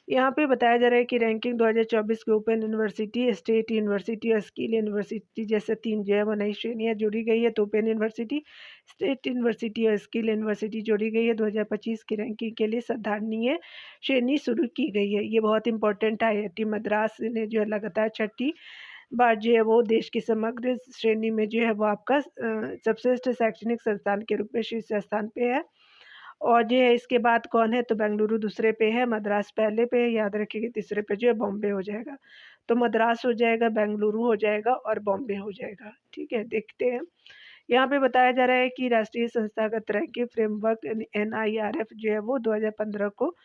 यहाँ पे बताया जा रहा है कि रैंकिंग 2024 के ओपन यूनिवर्सिटी, स्टेट यूनिवर्सिटी और स्किल यूनिवर्सिटी जैसे 3 जो है वो नई श्रेणियाँ जोड़ी गई है। तो ओपन यूनिवर्सिटी, स्टेट यूनिवर्सिटी और स्किल यूनिवर्सिटी जोड़ी गई है। 2025 की रैंकिंग के लिए साधारणीय श्रेणी शुरू की गई है। ये बहुत इंपॉर्टेंट है। IIT मद्रास ने जो है लगातार 6ठी बार जो है वो देश की समग्र श्रेणी में जो है वो आपका सर्वश्रेष्ठ शैक्षणिक संस्थान के रूप में शीर्ष स्थान पे है। और जो है इसके बाद कौन है, तो बेंगलुरु दूसरे पे है, मद्रास पहले पे है। याद रखिएगा तीसरे पे जो है बॉम्बे हो जाएगा। तो मद्रास हो जाएगा, बेंगलुरु हो जाएगा और बॉम्बे हो जाएगा। ठीक है, देखते हैं। यहाँ पे बताया जा रहा है कि राष्ट्रीय संस्थागत रैंकिंग फ्रेमवर्क NIRF जो है वो 2015 को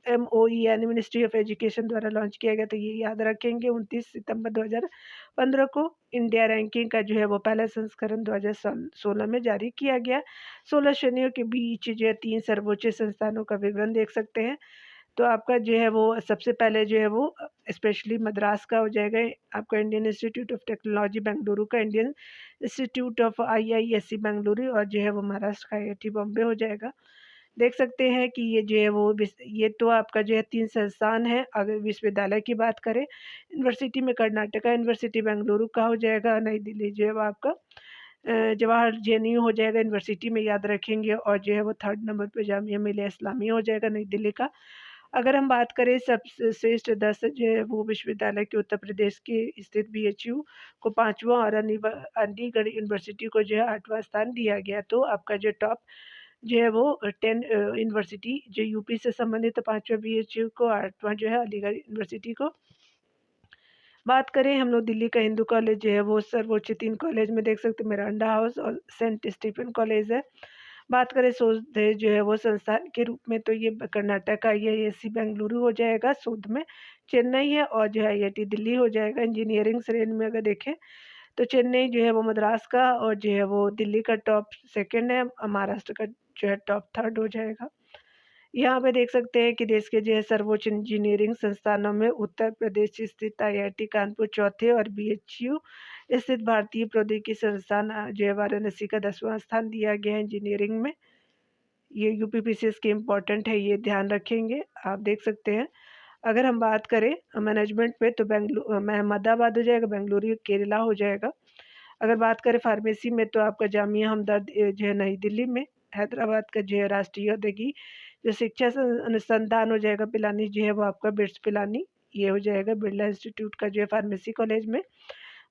MOE यानी मिनिस्ट्री ऑफ एजुकेशन द्वारा लॉन्च किया गया। तो ये याद रखेंगे। 29 सितंबर 2015 को इंडिया रैंकिंग का जो है वो पहला संस्करण 2016 में जारी किया गया। 16 श्रेणियों के बीच जो है 3 सर्वोच्च संस्थानों का विवरण देख सकते हैं। तो आपका जो है वो सबसे पहले जो है वो स्पेशली मद्रास का हो जाएगा, आपका Indian Institute of Technology Bengaluru का Indian Institute of IISc Bengaluru, और जो है वो महाराष्ट्र का IIT बॉम्बे हो जाएगा। देख सकते हैं कि ये जो है वो ये तो आपका जो है 3 संस्थान है। अगर विश्वविद्यालय की बात करें, यूनिवर्सिटी में कर्नाटका यूनिवर्सिटी बेंगलुरु का हो जाएगा। नई दिल्ली जो है वो आपका जवाहर JNU हो जाएगा यूनिवर्सिटी में, याद रखेंगे। और जो है वो 3rd नंबर पे जामिया मिलिया इस्लामिया हो जाएगा नई दिल्ली का। अगर हम बात करें सबसे श्रेष्ठ 10 जो है वो विश्वविद्यालय के उत्तर प्रदेश के स्थित BHU को 5वां और अलीगढ़ यूनिवर्सिटी को जो है 8वां स्थान दिया गया। तो आपका जो टॉप जो है वो 10 यूनिवर्सिटी जो यूपी से संबंधित, 5वां BHU को, 8वां जो है अलीगढ़ यूनिवर्सिटी को बात करें हम लोग दिल्ली का हिंदू कॉलेज जो है वो सर्वोच्च 3 कॉलेज में देख सकते हैं, मिरांडा हाउस और सेंट स्टीफन कॉलेज है। बात करें शोध जो है वो संस्थान के रूप में, तो ये कर्नाटक का आईआईएससी बेंगलुरु हो जाएगा, शोध में चेन्नई है, और जो है आईआईटी दिल्ली हो जाएगा। इंजीनियरिंग श्रेणी में अगर देखें तो चेन्नई जो है वो मद्रास का, और जो है वो दिल्ली का टॉप सेकंड है, महाराष्ट्र का जो है टॉप थर्ड हो जाएगा। यहाँ पे देख सकते हैं कि देश के जो है सर्वोच्च इंजीनियरिंग संस्थानों में उत्तर प्रदेश स्थित आईआईटी कानपुर चौथे, और बीएचयू स्थित भारतीय प्रौद्योगिकी संस्थान जो है वाराणसी का 10वां स्थान दिया गया है इंजीनियरिंग में। ये यूपीपीसीएस के इम्पोर्टेंट है, ये ध्यान रखेंगे। आप देख सकते हैं अगर हम बात करें मैनेजमेंट पे तो अहमदाबाद हो जाएगा, बेंगलुरु केरला हो जाएगा। अगर बात करें फार्मेसी में तो आपका जामिया हमदर्द जो है नई दिल्ली में, हैदराबाद का जो है राष्ट्रीय औद्योगिक जो शिक्षा अनुसंधान हो जाएगा पिलानी जो है वो आपका बिट्स पिलानी, ये हो जाएगा बिरला इंस्टीट्यूट का जो है फार्मेसी कॉलेज में।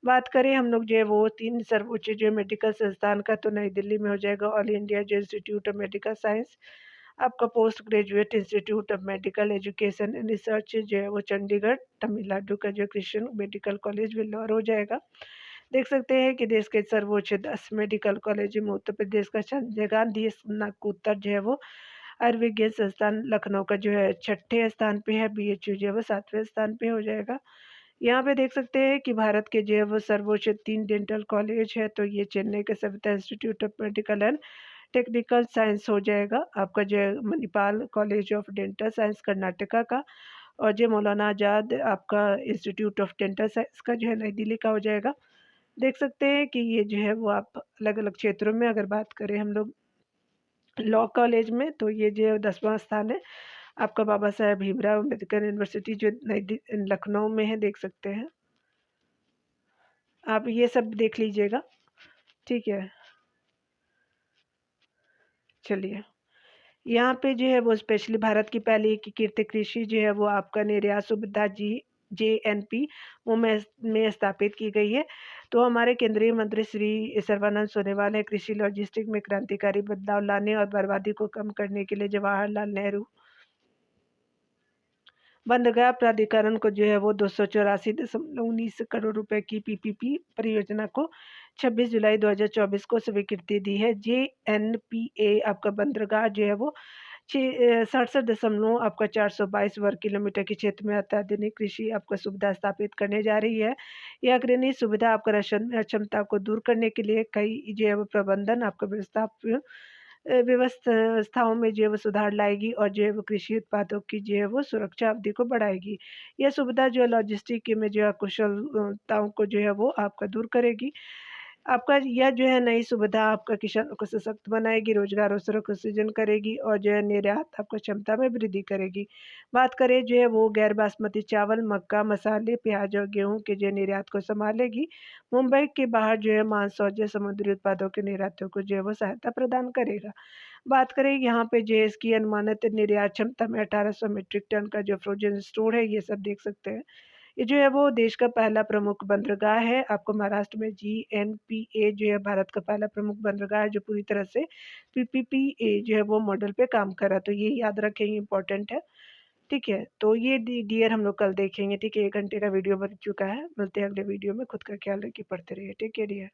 बात करें हम लोग जो है वो 3 सर्वोच्च जो है मेडिकल संस्थान का, तो नई दिल्ली में हो जाएगा ऑल इंडिया जो इंस्टीट्यूट ऑफ मेडिकल साइंस, आपका post graduate institute of medical education and research जो है वो चंडीगढ़, तमिलनाडु का जो कृष्ण मेडिकल कॉलेज वेल्लोर हो जाएगा। देख सकते हैं कि देश के सर्वोच्च 10 मेडिकल कॉलेज में उत्तर प्रदेश का गांधी स्नातकोत्तर जो है वो आयुर्विज्ञान संस्थान लखनऊ का जो है 6ठे स्थान पे है, बीएचयू जो है वो 7वें स्थान पे हो जाएगा। यहाँ पे देख सकते हैं कि भारत के जो है वो सर्वोच्च 3 डेंटल कॉलेज है, तो ये चेन्नई का Savita institute of medical and technical science हो जाएगा, आपका जो है Manipal college of dental science Karnataka का, और जो मौलाना आज़ाद आपका इंस्टीट्यूट ऑफ डेंटल साइंस का जो है नई दिल्ली का हो जाएगा। देख सकते हैं कि ये जो है वो आप अलग-अलग क्षेत्रों में अगर बात करें हम लोग लॉ कॉलेज में, तो ये जो है 10वां स्थान है, आपका बाबा साहेब भीमराव अम्बेडकर यूनिवर्सिटी जो लखनऊ में है, देख सकते हैं। आप ये सब देख लीजिएगा, ठीक है। चलिए, यहाँ पे जो है वो स्पेशली भारत की पहली एकीकृत कृषि जो है वो आपका निर्यात सुविधा जेएनपी वो में स्थापित की गई है। तो हमारे केंद्रीय मंत्री श्री सर्बानंद सोनोवाल ने कृषि लॉजिस्टिक में क्रांतिकारी बदलाव लाने और बर्बादी को कम करने के लिए जवाहरलाल नेहरू बंदरगाह प्राधिकरण को जो है वो 284.19 करोड़ रुपए की पीपीपी परियोजना को 26 जुलाई 2024 को स्वीकृति दी है। जेएनपीए आपका बंदरगाह जो है वो 67 आपका 422 वर्ग किलोमीटर के क्षेत्र में अत्याधुनिक कृषि आपको सुविधा स्थापित करने जा रही है। यह अग्रणी सुविधा आपका राशन अक्षमता को दूर करने के लिए कई जो है वो प्रबंधन आपका व्यवस्थाओं में जो है वो सुधार लाएगी, और जो है वो कृषि उत्पादों की जो है वो सुरक्षा अवधि को बढ़ाएगी। यह सुविधा जो है लॉजिस्टिक में जो है कुशलताओं को जो है वो आपका दूर करेगी। आपका यह जो है नई सुविधा आपका किसानों को सशक्त बनाएगी, रोजगार अवसरों को सृजन करेगी, और जो है निर्यात आपको क्षमता में वृद्धि करेगी। बात करें जो है वो गैर बासमती चावल, मक्का, मसाले, प्याज और गेहूं के जो है निर्यात को संभालेगी। मुंबई के बाहर जो है मांस और जो समुद्री उत्पादों के निर्यातों को जो है वो सहायता प्रदान करेगा। बात करें यहाँ पे जो है इसकी अनुमानित निर्यात क्षमता में 1800 मीट्रिक टन का जो फ्रोजन स्टोर है, ये सब देख सकते हैं। ये जो है वो देश का पहला प्रमुख बंदरगाह है, आपको महाराष्ट्र में जीएनपीए जो है भारत का पहला प्रमुख बंदरगाह है जो पूरी तरह से पीपीपीए जो है वो मॉडल पे काम कर रहा है, तो ये याद रखेंगे, इंपॉर्टेंट है। ठीक है, तो ये डियर हम लोग कल देखेंगे। ठीक है, 1 घंटे का वीडियो बन चुका है, मिलते हैं अगले वीडियो में। खुद का ख्याल रखिए, पढ़ते रहिए। ठीक है डियर।